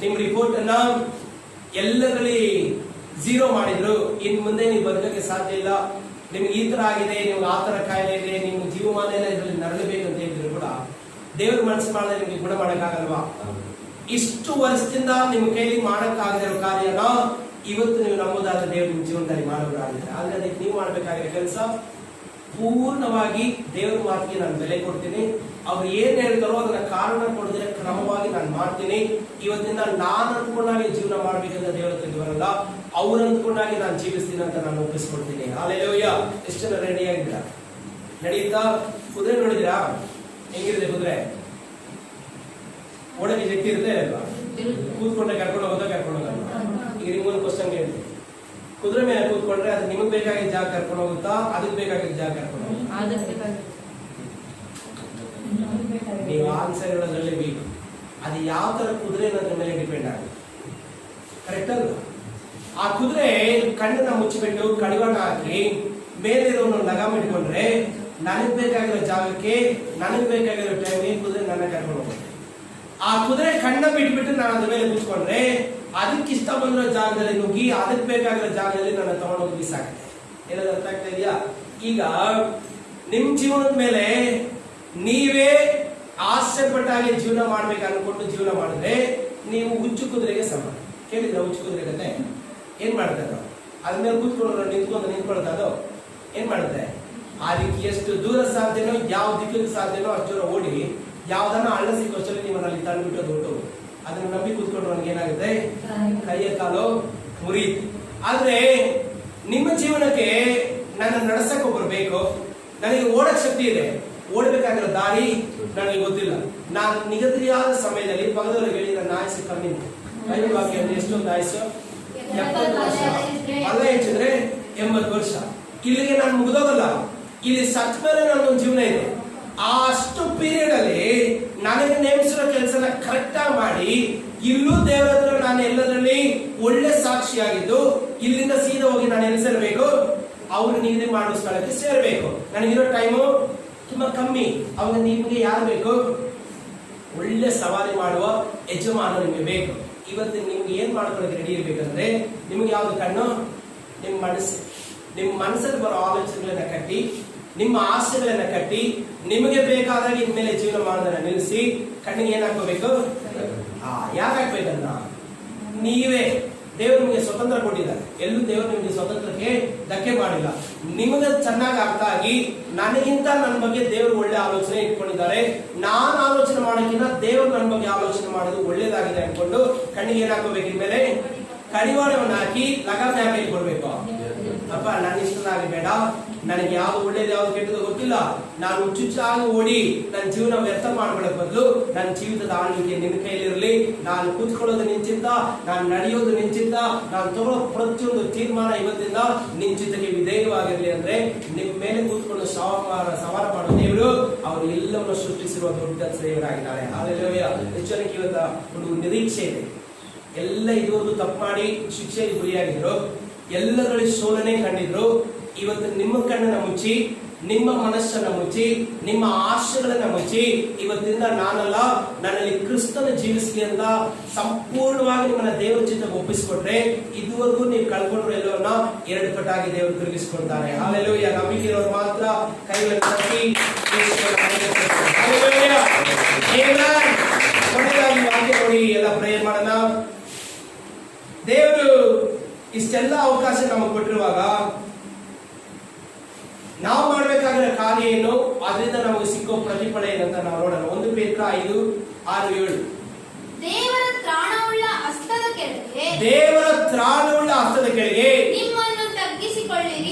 Speaker 1: ನಿಮ್ ರಿಪೋರ್ಟ್ ಅನ್ನ ಎಲ್ಲರಲ್ಲಿ 0 ಮಾಡಿದ್ರು, ಇನ್ ಮುಂದೆ ನೀವು ಬದುಕಕ್ಕೆ ಸಾಧ್ಯ ಇಲ್ಲ, ನಿಮ್ಗೆ ಈ ತರ ಆಗಿದೆ, ನಿಮ್ಗೆ ಆ ತರ ಕಾಯಿಲೆ ಇದೆ, ನಿಮ್ಗೆ ಜೀವಮಾನ ಎಲ್ಲ ಇದರಲ್ಲಿ ನರಳಬೇಕು ಅಂತ ಹೇಳಿದ್ರು ಕೂಡ ದೇವ್ರ ಮನಸ್ಸು ಮಾಡಿದ್ರೆ ನಿಮ್ಗೆ ಗುಣ ಮಾಡಕ್ಕಾಗಲ್ವಾ? ಇಷ್ಟು ವರ್ಷದಿಂದ ನಿಮ್ಮ ಕೈಲಿ ಮಾಡಕ್ಕಾಗದಿರೋ ಕಾರ್ಯನ ಇವತ್ತು ನೀವು ನಂಬೋದಾದ ದೇವ್ರ ನಿಮ್ಮ ಜೀವನದಲ್ಲಿ ಮಾಡೋರಾಗಿದ್ದಾರೆ. ಆದ್ರೆ ಅದಕ್ಕೆ ನೀವು ಮಾಡ್ಬೇಕಾಗಿರೋ ಕೆಲಸ, ಪೂರ್ಣವಾಗಿ ದೇವ್ರ ಮಾತಿಗೆ ನಾನು ಬೆಲೆ ಕೊಡ್ತೀನಿ, ಅವ್ರು ಏನ್ ಹೇಳ್ತಾರೋ ಅದನ್ನ ಕಾರಣ ಕೊಡದ್ರೆ ಕ್ರಮವಾಗಿ ನಾನು ಮಾಡ್ತೀನಿ. ಇವತ್ತಿಂದ ನಾನು ಅಂದ್ಕೊಂಡಾಗಿ ಜೀವನ ಮಾಡ್ಬೇಕಂತ ದೇವರ ಹತ್ರ ಬರಲ್ಲ, ಅವ್ರು ಅಂದ್ಕೊಂಡಾಗಿ ನಾನು ಜೀವಿಸ್ತೀನಿ ಅಂತ ನಾನು ಒಪ್ಪಿಸ್ಕೊಡ್ತೀನಿ. ಹಲ್ಲೆಲೂಯಾ. ಎಷ್ಟು ಜನ ರೆಡಿ ಆಗಿದ್ದೀರಾ? ನಡೆಯುತ್ತಾ? ಕುದುರೆ ನೋಡಿದಿರಾ? ಹೆಂಗಿರುತ್ತೆ ಕುದುರೆ? ಓಡಕ್ಕೆ ಶಕ್ತಿ ಇರುತ್ತೆ ಅಲ್ವಾ? ಕೂತ್ಕೊಂಡ್ರೆ ಕರ್ಕೊಂಡು ಹೋಗೋದಾ ಕರ್ಕೊಂಡು ಹೋಗಲ್ಲ? ಈಗ ನಿಮ್ಗೊಂದು ಕ್ವಶನ್ ಕೇಳ್ತೀನಿ, ಕುದುರೆ ಮೇಲೆ ಕೂತ್ಕೊಂಡ್ರೆ ಅದು ನಿಮಗ್ ಬೇಕಾಗಿದ್ದ ಜಾಗ ಕರ್ಕೊಂಡು ಹೋಗುತ್ತಾ, ಅದಕ್ಕೆ ಬೇಕಾಗಿದ್ದ ಜಾಗ ಕರ್ಕೊಂಡು ಹೋಗುತ್ತಾ? ನೀವು ಆನ್ಸರ್ ಹೇಳೋದ್ರಲ್ಲಿ ವೀಕ್. ಅದು ಯಾವ ತರ ಕುದುರೆ ಅನ್ನೋದ್ರ ಮೇಲೆ ಡಿಪೆಂಡ್ ಆಗುತ್ತೆ. ಕರೆಕ್ಟ್ ಅಲ್ಲ? ಆ ಕುದುರೆ ಕಣ್ಣನ್ನ ಮುಚ್ಚಿಬಿಟ್ಟು ಕಡಿವಾಣ ಹಾಕಿ ಮೇಲಿರೋನು ಲಗಾಮ್ ಇಟ್ಕೊಂಡ್ರೆ ನನಗ್ ಬೇಕಾಗಿರೋ ಜಾಗಕ್ಕೆ ನನಗ್ ಬೇಕಾಗಿರೋ ಟೈಮ್ಗೆ ಕುದುರೆ ನನ್ನ ಕರ್ಕೊಂಡು ಹೋಗುತ್ತೆ. ಆ ಕುದುರೆ ಕಣ್ಣ ಬಿಟ್ಬಿಟ್ಟು ನಾನು ಅದ್ರ ಮೇಲೆ ಕೂತ್ಕೊಂಡ್ರೆ ಅದಕ್ಕೆ ಇಷ್ಟ ಬಂದಿರೋ ಜಾಗದಲ್ಲಿ ನುಗ್ಗಿ ಅದಕ್ಕೆ ಬೇಕಾಗಿರೋ ಜಾಗದಲ್ಲಿ ನನ್ನ ತಗೊಂಡೋಗಿ ಬಿಸಾಕ್ತೆ. ಏನಾದ್ರು ಅರ್ಥ ಆಗ್ತಾ ಇದೆಯಾ? ಈಗ ನಿಮ್ ಜೀವನದ ಮೇಲೆ ನೀವೇ ಆಸೆ ಪಟ್ಟಾಗಿ ಜೀವನ ಮಾಡ್ಬೇಕು ಅನ್ಕೊಂಡು ಜೀವನ ಮಾಡಿದ್ರೆ ನೀವು ಹುಚ್ಚು ಕುದುರೆಗೆ ಸಮಾನ. ಕೇಳಿದ್ರೆ ಹುಚ್ಚು ಕುದುರೆ ಕತೆ ಏನ್ ಮಾಡ್ತಾರೆ? ಅದ್ಮೇಲೆ ಕೂತ್ಕೊಂಡು ನಿಂತ್ಕೊಳ್ತಾ ಅದು ಏನ್ ಮಾಡುತ್ತೆ? ಅದಕ್ಕೆ ಎಷ್ಟು ದೂರ ಸಾಧ್ಯನೋ, ಯಾವ ದಿಕ್ಕಿಗೆ ಸಾಧ್ಯನೋ ಅಷ್ಟು ದೂರ ಓಡಿ ಯಾವ್ದನ್ನ ಹಳ್ಳ ಸಿಕ್ಕಷ್ಟಲ್ಲಿ ನೀವು ಅಲ್ಲಿ ತಳ್ಳಿಬಿಟ್ಟು ದೊಡ್ಡ ಅದನ್ನ ನಂಬಿ ಕೂತ್ಕೊಂಡು ನನಗೆ ಏನಾಗುತ್ತೆ? ಕೈಯ ಕಾಲು ಮುರಿಯುತ್ತೆ. ಆದ್ರೆ ನಿಮ್ಮ ಜೀವನಕ್ಕೆ ನನ್ನ ನಡ್ಸಕ್ ಒಬ್ರು ಬೇಕು, ನನಗೆ ಓಡಕ್ ಶಕ್ತಿ ಇದೆ, ಓಡ್ಬೇಕಾಗಿರೋ ದಾರಿ ನನಗೆ ಗೊತ್ತಿಲ್ಲ. ನಾನು ನಿಗದಿಯಾದ ಸಮಯದಲ್ಲಿ ಪಕ್ಕದವ್ರಿಗೆ ಹೇಳಿ ನನ್ನ ಆಯಸ್ಸು ಕಮ್ಮಿ, ಕೈ ಎಷ್ಟೊಂದು ಆಯಸ್ಸು 70 ವರ್ಷ, ಅಲ್ಲ ಹೆಚ್ಚಿದ್ರೆ 80 ವರ್ಷ. ಇಲ್ಲಿಗೆ ನಾನು ಮುಗಿದೋಗಲ್ಲ, ಇಲ್ಲಿ ಸತ್ ಮೇಲೆ ನನ್ನೊಂದು ಜೀವನ ಇದೆ. ಅಷ್ಟು ಪೀರಿಯಡ್ ಅಲ್ಲಿ ನನಗೆ ನೇಮಿಸಿರೋ ಕೆಲಸನ ಕರೆಕ್ಟ್ ಆಗಿ ಮಾಡಿ ಇಲ್ಲೂ ದೇವರ ಹತ್ರ ನಾನು ಎಲ್ಲದರಲ್ಲಿ ಒಳ್ಳೆ ಸಾಕ್ಷಿಯಾಗಿದ್ದು ಇಲ್ಲಿಂದ ಸೀದಾ ಹೋಗಿ ನಾನು ಎಲ್ಲಿ ಸೇರ್ಬೇಕು? ಅವ್ರು ನಿಗದಿ ಮಾಡುವ ಸ್ಥಳಕ್ಕೆ ಸೇರ್ಬೇಕು. ನನಗಿರೋ ಟೈಮು ತುಂಬಾ ಕಮ್ಮಿ. ಅವಾಗ ನಿಮ್ಗೆ ಯಾರು ಬೇಕು? ಒಳ್ಳೆ ಸವಾರಿ ಮಾಡುವ ಯಜಮಾನ ನಿಮ್ಗೆ ಬೇಕು. ಇವತ್ತು ನಿಮ್ಗೆ ಏನ್ ಮಾಡ್ಕೊಳ್ಳೋಕೆ ರೆಡಿ ಇರ್ಬೇಕಂದ್ರೆ ನಿಮ್ಗೆ ಯಾವ್ದು ಕಣ್ಣು? ನಿಮ್ಮ ಮನಸ್ಸು. ನಿಮ್ಮ ಮನಸ್ಸಲ್ಲಿ ಬರೋ ಆಲೋಚನೆಗಳನ್ನ ಕಟ್ಟಿ, ನಿಮ್ಮ ಆಸೆಗಳನ್ನ ಕಟ್ಟಿ, ನಿಮಗೆ ಬೇಕಾದಾಗ ಇನ್ಮೇಲೆ ಜೀವನ ಮಾಡೋದನ್ನ ನಿಲ್ಲಿಸಿ ಕಣ್ಣಿಗೆ ಏನ್ ಹಾಕೋಬೇಕು? ಯಾಕೆ ಹಾಕ್ಬೇಕಂತ ನೀವೇ ದೇವರು ನಿಮಗೆ ಸ್ವತಂತ್ರ ಕೊಟ್ಟಿದ್ದಾರೆ. ಎಲ್ಲೂ ದೇವರು ನಿಮಗೆ ಸ್ವತಂತ್ರಕ್ಕೆ ಧಕ್ಕೆ ಮಾಡಿಲ್ಲ. ನಿಮಗೆ ಚೆನ್ನಾಗಿ ಅರ್ಥ ಆಗಿ ನನಗಿಂತ ನನ್ನ ಬಗ್ಗೆ ದೇವರು ಒಳ್ಳೆ ಆಲೋಚನೆ ಇಟ್ಕೊಂಡಿದ್ದಾರೆ, ನಾನು ಆಲೋಚನೆ ಮಾಡೋಕ್ಕಿಂತ ದೇವರು ನನ್ನ ಬಗ್ಗೆ ಆಲೋಚನೆ ಮಾಡೋದು ಒಳ್ಳೇದಾಗಿದೆ ಅನ್ಕೊಂಡು ಕಣ್ಣಿಗೆ ಏನ್ ಹಾಕೋಬೇಕು? ಇನ್ಮೇಲೆ ಕಡಿವಾಣವನ್ನು ಹಾಕಿ ಲಗಾಮ್ ಯಾಕೆ ಕೊಡ್ಬೇಕು? ಅಪ್ಪ ನನ್ನ ಇಷ್ಟನಾಗಿ ಬೇಡ, ನನಗೆ ಯಾವ್ದು ಒಳ್ಳೇದು ಯಾವ್ದು ಕೆಟ್ಟದ್ದು ಗೊತ್ತಿಲ್ಲ, ನಾನು ಹುಚ್ಚುಚ್ಚಾಗಿ ಓಡಿ ನನ್ನ ಜೀವನ ವ್ಯರ್ಥ ಮಾಡ್ಕೊಳ್ಳೋದ್ ಬದಲು ನನ್ನ ಜೀವಿತದ ಆಳ್ವಿಕೆ ನಿನ್ನ ಕೈಲಿರಲಿ. ನಾನು ಕೂತ್ಕೊಳ್ಳೋದು ನಿಂಚಿಂತ, ನಾನು ನಡೆಯೋದು ನಿಂಚಿಂತ, ನಾನು ತಗೊಳ್ಳೋ ಪ್ರತಿಯೊಂದು ತೀರ್ಮಾನ ಇವತ್ತಿಂದ ನಿಂಚಿತಕ್ಕೆ ವಿಧೇಯವಾಗಿರ್ಲಿ. ಅಂದ್ರೆ ನಿಮ್ ಮೇಲೆ ಕೂತ್ಕೊಂಡು ಸವಾರ ಮಾಡೋ ದೇವರು ಅವರು ಎಲ್ಲವನ್ನು ಸೃಷ್ಟಿಸಿರುವ ದೊಡ್ಡ ದೇವರಾಗಿದ್ದಾರೆ. ಹಾಲೆಲೂಯಾ. ಎಷ್ಟು ಜನಕ್ಕೆ ಇವತ್ತ ಒಂದು ನಿರೀಕ್ಷೆ ಇದೆ. ಎಲ್ಲ ಇದುವರೆಗೂ ತಪ್ಪು ಮಾಡಿ ಶಿಕ್ಷೆಗೆ ಗುರಿಯಾಗಿದ್ರು, ಎಲ್ಲರಲ್ಲಿ ಸೋಲನೆ ಕಂಡಿದ್ರು. ಇವತ್ತು ನಿಮ್ಮ ಕಣ್ಣನ್ನ ಮುಚ್ಚಿ, ನಿಮ್ಮ ಮನಸ್ಸನ್ನ ಮುಚ್ಚಿ, ನಿಮ್ಮ ಆಶೆಗಳನ್ನ ಮುಚ್ಚಿ ಇವತ್ತಿಂದ ನಾನಲ್ಲ, ನನ್ನಲ್ಲಿ ಕ್ರಿಸ್ತನ ಜೀವಿಸಲಿ ಅಂತ ಸಂಪೂರ್ಣವಾಗಿ ನಿಮ್ಮನ್ನ ದೇವರ ಚಿತ್ತಕ್ಕೆ ಒಪ್ಪಿಸಿಕೊಟ್ರೆ ಇದುವರೆಗೂ ನೀವು ಕಳ್ಕೊಂಡ್ರು ಎಲ್ಲವನ್ನ 2 ಪಟ್ಟಾಗಿ ದೇವರು ತಿರುಗಿಸಿಕೊಡ್ತಾರೆ. ಹಾಲೆಲೂಯಾ. ನಂಬಿಕೆ ಇರೋರು ಮಾತ್ರ ಕೈಗಳನ್ನು ತಟ್ಟಿ ಕೊನೆಯದಾಗಿ ವಾಕ್ಯ ನೋಡಿ ಎಲ್ಲ ಪ್ರೇಯರ್ ಮಾಡೋಣ. ದೇವರು ಇಷ್ಟೆಲ್ಲ ಅವಕಾಶ ನಮಗೆ ಕೊಟ್ಟಿರುವಾಗ ನಾವು ಮಾಡ್ಬೇಕಾಗಿರೋ ಕಾರ್ಯ ಏನು, ಅದರಿಂದ ನಮಗೆ ಸಿಕ್ಕೋ ಪ್ರತಿಫಲ ಏನಂತ ನಾವು ನೋಡೋಣ. 1 ಪೇತ್ರ 5:6-7.
Speaker 2: ದೇವರ ತ್ರಾಣವುಳ್ಳ ಹಸ್ತದ ಕೆಳಗೆ,
Speaker 1: ದೇವರ ತ್ರಾಣವುಳ್ಳ ಹಸ್ತದ ಕೆಳಗೆ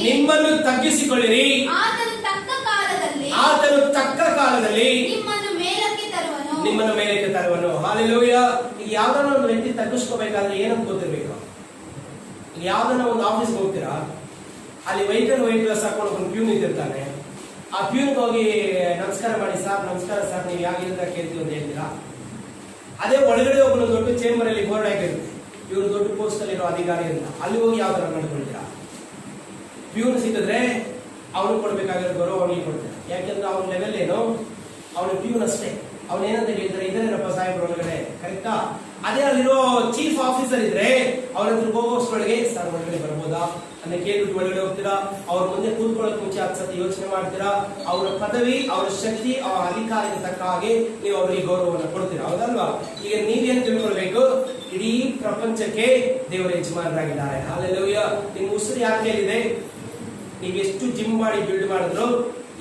Speaker 2: ನಿಮ್ಮನ್ನು
Speaker 1: ತಗ್ಗಿಸಿಕೊಳ್ಳಿರಿ.
Speaker 2: ಆತನು ತಕ್ಕ ಕಾಲದಲ್ಲಿ
Speaker 1: ನಿಮ್ಮನ್ನು ಮೇಲಕ್ಕೆ ತರುವನು. ಹಾಲೆಲೂಯಾ. ಈಗ ಯಾವ್ದಾನ ಒಂದು ವ್ಯಕ್ತಿ ತಗ್ಗಿಸ್ಕೋಬೇಕಾದ್ರೆ ಏನಂತ ಗೊತ್ತಿರ್ಬೇಕು? ಈಗ ಯಾವ್ದಾನ ಒಂದು ಆಫೀಸ್ಗೆ ಹೋಗ್ತೀರಾ, ಅಲ್ಲಿ ವೈಟ್ ಡ್ರೆಸ್ ಹಾಕೊಂಡು ಒಂದು ಪ್ಯೂನ್ ಇದ್ದಿರ್ತಾನೆ. ಆ ಪ್ಯೂನ್ಗೆ ಹೋಗಿ ನಮಸ್ಕಾರ ಮಾಡಿ ಸರ್, ನಮಸ್ಕಾರ ಸರ್, ನೀವು ಯಾಗಿಂದ ಕೇಳ್ತೀವಿ ಅಂತ ಹೇಳ್ತೀರಾ. ಅದೇ ಒಳಗಡೆ ಹೋಗಿ ಒಂದು ದೊಡ್ಡ ಚೇಂಬರ್ ಅಲ್ಲಿ ಬೋರ್ಡ್ ಹಾಕಿರುತ್ತೆ, ಇವರು ದೊಡ್ಡ ಪೋಸ್ಟ್ ಅಲ್ಲಿ ಇರೋ ಅಧಿಕಾರಿ ಅಂತ. ಅಲ್ಲಿ ಹೋಗಿ ಯಾವ ತರ ಮಾಡ್ಕೊಳ್ತೀರಾ? ಪ್ಯೂನ್ ಸಿಕ್ಕಿದ್ರೆ ಅವನು ಕೊಡ್ಬೇಕಾಗಿರೋ ಗೌರವ ಅವನಿಗೆ ಕೊಡ್ತಾರೆ. ಯಾಕೆಂದ್ರೆ ಅವನ ಲೆವೆಲ್ ಏನು, ಅವನ ಪ್ಯೂನ್ ಅಷ್ಟೇ. ಅವನೇನಂತ ಹೇಳ್ತಾರೆ, ಇದನ್ನೇನಪ್ಪ ಸಾಹೇಬ್ರ ಒಳಗಡೆ, ಕರೆಕ್ಟಾ? ಅದೇ ಅಲ್ಲಿರೋ ಚೀಫ್ ಆಫೀಸರ್ ಇದ್ರೆ ಅವ್ರ ಹತ್ರ ಹೋಗೋಷ್ಟೊಳಗೆ ಸರ್ ಒಳಗಡೆ ಬರ್ಬೋದಾ ಅಂತ ಕೇಳ್ಬಿಟ್ಟು ಒಳಗಡೆ ಹೋಗ್ತೀರಾ. ಅವ್ರ ಮುಂದೆ ಕೂತ್ಕೊಳ್ಳೋಕೆ ಮುಂಚೆ 10 ಸತಿ ಯೋಚನೆ ಮಾಡ್ತೀರಾ. ಅವರ ಪದವಿ, ಅವರ ಶಕ್ತಿ, ಅವರ ಅಧಿಕಾರಕ್ಕೆ ತಕ್ಕ ಹಾಗೆ ನೀವು ಅವರಿಗೆ ಗೌರವವನ್ನು ಕೊಡ್ತೀರಾ, ಹೌದಲ್ವಾ? ಈಗ ನೀವೇನು ತಿಳ್ಕೊಳ್ಬೇಕು? ಇಡೀ ಪ್ರಪಂಚಕ್ಕೆ ದೇವರ ಯಜಮಾನರಾಗಿದ್ದಾರೆ. ಹಾಲೆಲೂಯಾ. ನಿಮ್ಮ ಉಸಿರು ಯಾರ ಮೇಲಿದೆ? ನೀವು ಎಷ್ಟು ಜಿಮ್ ಮಾಡಿ ಬಿಲ್ಡ್ ಮಾಡಿದ್ರು,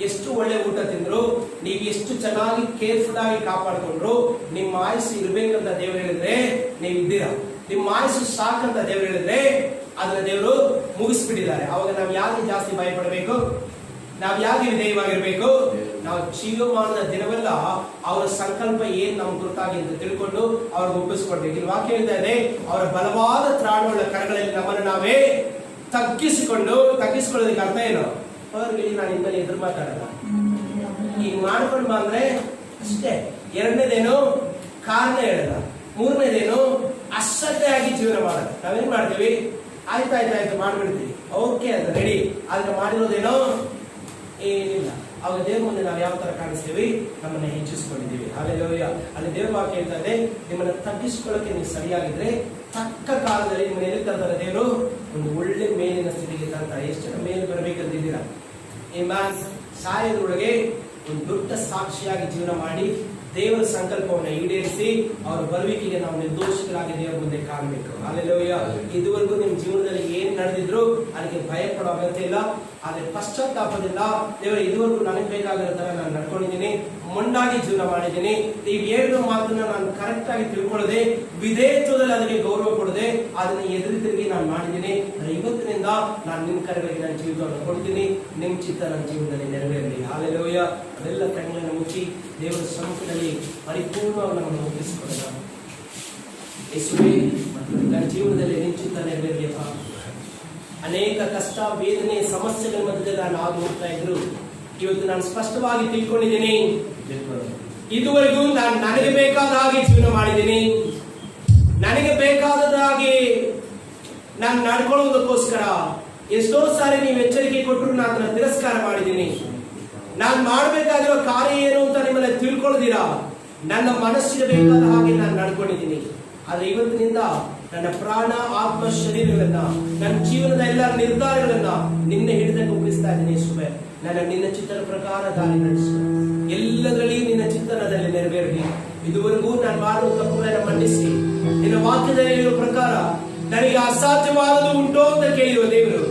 Speaker 1: ಎಷ್ಟು ಒಳ್ಳೆ ಊಟ ತಿಂದ್ರು, ನೀವು ಎಷ್ಟು ಚೆನ್ನಾಗಿ ಕೇರ್ಫುಲ್ ಆಗಿ ಕಾಪಾಡ್ಕೊಂಡ್ರು, ನಿಮ್ಮ ಆಯುಸ್ಸು ಇರ್ಬೇಕಂತ ದೇವರು ಹೇಳಿದ್ರೆ ನೀವು ಇದ್ದೀರಾ. ನಿಮ್ಮ ಆಯುಸ್ಸು ಸಾಕಂತ ದೇವರು ಹೇಳಿದ್ರೆ ಅದನ್ನ ದೇವರು ಮುಗಿಸ್ಬಿಟ್ಟಿದ್ದಾರೆ. ಅವಾಗ ನಾವು ಯಾರಿಗೆ ಜಾಸ್ತಿ ಭಯ ಪಡಬೇಕು? ನಾವು ಯಾರಿಗೆ ವಿಧೇಯವಾಗಿರ್ಬೇಕು? ನಾವು ಜೀವಮಾನದ ದಿನವೆಲ್ಲ ಅವರ ಸಂಕಲ್ಪ ಏನ್ ನಮ್ಗೆ ಗೊತ್ತಾಗಿ ಅಂತ ತಿಳ್ಕೊಂಡು ಅವ್ರಿಗೆ ಒಪ್ಪಿಸ್ಕೊಡ್ಬೇಕು. ಇಲ್ಲಿ ವಾಕ್ಯ ಹೇಳ್ತಾ ಇದೆ, ಅವರ ಬಲವಾದ ತ್ರಾಣುಳ್ಳ ಕರಗಳಲ್ಲಿ ನಮ್ಮನ್ನು ನಾವೇ ತಗ್ಗಿಸ್ಕೊಳ್ಳೋದಕ್ಕೆ ಅರ್ಥ ಏನು? ಅವ್ರಿಗೆ ನಾನು ಇನ್ಮೇಲೆ ಎದುರು ಮಾತಾಡಲ್ಲ, ಈಗ ಮಾಡ್ಕೊಂಡು ಬಂದ್ರೆ ಅಷ್ಟೇ. 2ನೇದೇನು? ಕಾರಣ ಹೇಳಲ್ಲ. 3ನೇದೇನು? ಅಶ್ರದ್ಧೆಯಾಗಿ ಜೀವನ ಮಾಡಲ್ಲ. ನಾವೇನ್ ಮಾಡ್ತೀವಿ? ಆಯ್ತು ಮಾಡ್ಬಿಡ್ತೀವಿ. ಓಕೆ ಅಂತ ರೆಡಿ. ಆದ್ರೆ ಮಾಡಿರೋದೇನೋ ಏನಿಲ್ಲ. ಅವಾಗ ದೇವ್ರ ಮುಂದೆ ನಾವು ಯಾವ ತರ ಕಾಣಿಸ್ತೀವಿ? ನಮ್ಮನ್ನ ಹೆಚ್ಚಿಸ್ಕೊಂಡಿದ್ದೀವಿ. ಹಾಲೆಲೂಯಾ. ಅಲ್ಲಿ ದೇವ್ರ ವಾಕ್ಯ ಹೇಳ್ತಾರೆ, ನಿಮ್ಮನ್ನ ತಗ್ಗಿಸ್ಕೊಳ್ಳೋಕೆ ನೀವು ಸರಿಯಾಗಿದ್ರೆ ತಕ್ಕ ಕಾಲದಲ್ಲಿ ನಿಮ್ಮನ್ನ ಎಲ್ಲಿ ತರ್ತಾರೆ ದೇವರು? ಒಂದು ಒಳ್ಳೆ ಮೇಲಿನ ಸ್ಥಿತಿಗೆ ತರ್ತಾರೆ. ಎಷ್ಟು ಜನ ಮೇಲೆ ಬರಬೇಕಂತಿದ್ದೀರಾ? ಈ ಮ್ಯಾನ್ಸ್ ಸಾಯದೊಳಗೆ ಒಂದು ದೊಡ್ಡ ಸಾಕ್ಷಿಯಾಗಿ ಜೀವನ ಮಾಡಿ ದೇವರ ಸಂಕಲ್ಪವನ್ನು ಈಡೇರಿಸಿ ಅವರ ಬರುವಿಕೆಗೆ ನಾವು ನಿರ್ದೋಷಿಗಳಾಗಿ ದೇವರ ಮುಂದೆ ಕಾಣಬೇಕು. ಹಾಲೆಲೂಯಾ. ಇದುವರೆಗೂ ನಿಮ್ಮ ಜೀವನದಲ್ಲಿ ಏನ್ ನಡೆದಿದ್ರು ಅದಕ್ಕೆ ಭಯ ಪಡೋ ಅಗತ್ಯ ಇಲ್ಲ. ಆದ್ರೆ ಪಶ್ಚಾತ್ತಾಪದಿಂದ ದೇವರ ಇದುವರೆಗೂ ನನಗೆ ಬೇಕಾಗಿರೋ ತರ ನಾನು ನಡ್ಕೊಂಡಿದ್ದೀನಿ, ಮೊಂಡಾಗಿ ಜೀವನ ಮಾಡಿದ್ದೀನಿ, ನೀವು ಹೇಳಿರೋ ಮಾತನ್ನ ನಾನು ಕರೆಕ್ಟ್ ಆಗಿ ತಿಳ್ಕೊಳ್ಳದೆ ವಿಧೇಯತ್ವದಲ್ಲಿ ಅದಕ್ಕೆ ಗೌರವ ಕೊಡದೆ ಅದನ್ನ ಎದುರು ತಿರುಗಿ ನಾನು ಮಾಡಿದ್ದೀನಿ. ಇವತ್ತಿನಿಂದ ನಾನು ನಿಮ್ ಕರೆಗಳಿಗೆ ನನ್ನ ಜೀವಿತವನ್ನು ಕೊಡ್ತೀನಿ. ನಿಮ್ ಚಿತ್ತ ನನ್ನ ಜೀವನದಲ್ಲಿ ನೆರವೇರಲಿ. ಹಾಲೆಲೂಯಾ. ಅದೆಲ್ಲ ಕಣ್ಣನ್ನು ಮುಚ್ಚಿ ದೇವರ ಸಮ್ಮುಖದಲ್ಲಿ ಪರಿಪೂರ್ಣವಾಗಿ ನಮ್ಮನ್ನು ಒಪ್ಪಿಸಿಕೊಳ್ಳೋಣ. ಯೇಸುವೇ, ನನ್ನ ಜೀವನದಲ್ಲಿ ನಿನ್ ಚಿತ್ತ ನೆರವೇರಲಿಯಪ್ಪ. ಅನೇಕ ಕಷ್ಟ, ವೇದನೆ, ಸಮಸ್ಯೆಗಳ ಮಧ್ಯದಲ್ಲಿ ನಾನು ಹಾದು ಹೋಗ್ತಾ ಇದ್ರು. ಇವತ್ತು ನಾನು ಸ್ಪಷ್ಟವಾಗಿ ತಿಳ್ಕೊಂಡಿದ್ದೀನಿ, ಇದುವರೆಗೂ ನಾನು ನನಗೆ ಬೇಕಾದ ಹಾಗೆ ಜೀವನ ಮಾಡಿದ್ದೀನಿ, ನನಗೆ ಬೇಕಾದ ಹಾಗೆ ನಾನು ನಡ್ಕೊಳ್ಳೋದಕ್ಕೋಸ್ಕರ ಎಷ್ಟೋ ಸಾರಿ ನೀವು ಎಚ್ಚರಿಕೆ ಕೊಟ್ಟರು ನಾನು ಅದನ್ನ ತಿರಸ್ಕಾರ ಮಾಡಿದ್ದೀನಿ. ನಾನು ಮಾಡಬೇಕಾಗಿರೋ ಕಾರ್ಯ ಏನು ಅಂತ ನಿಮ್ಮನ್ನ ತಿಳ್ಕೊಳ್ಳದಿರಾ ನನ್ನ ಮನಸ್ಸಿಗೆ ಬೇಕಾದ ಹಾಗೆ ನಾನು ನಡ್ಕೊಂಡಿದ್ದೀನಿ. ಆದ್ರೆ ಇವತ್ತಿನಿಂದ ನನ್ನ ಪ್ರಾಣ, ಆತ್ಮ, ಶರೀರಗಳನ್ನ, ನನ್ನ ಜೀವನದ ಎಲ್ಲ ನಿರ್ಧಾರಗಳನ್ನ ನಿನ್ನ ಹಿಡಿದಕ್ಕೆ ಒಪ್ಪಿಸ್ತಾ ಇದ್ದೀನಿ. ಯೇಸುವೇ, ನನ್ನ ನಿನ್ನ ಚಿತ್ರದ ಪ್ರಕಾರ ದಾರಿ ನಡೆಸು. ಎಲ್ಲದರಲ್ಲಿಯೂ ನಿನ್ನ ಚಿತ್ತನದಲ್ಲಿ ನೆರವೇರಲಿ. ಇದುವರೆಗೂ ನಾನು ಮಾಡುವ ತಪ್ಪುಗಳನ್ನು ಮನ್ನಿಸಿ ನಿನ್ನ ವಾಕ್ಯದಲ್ಲಿ ಇರುವ ಪ್ರಕಾರ ನನಗೆ ಅಸಾಧ್ಯವಾದದ್ದು ಉಂಟೋ ಅಂತ ಕೇಳಿರುವ ದೇವರು,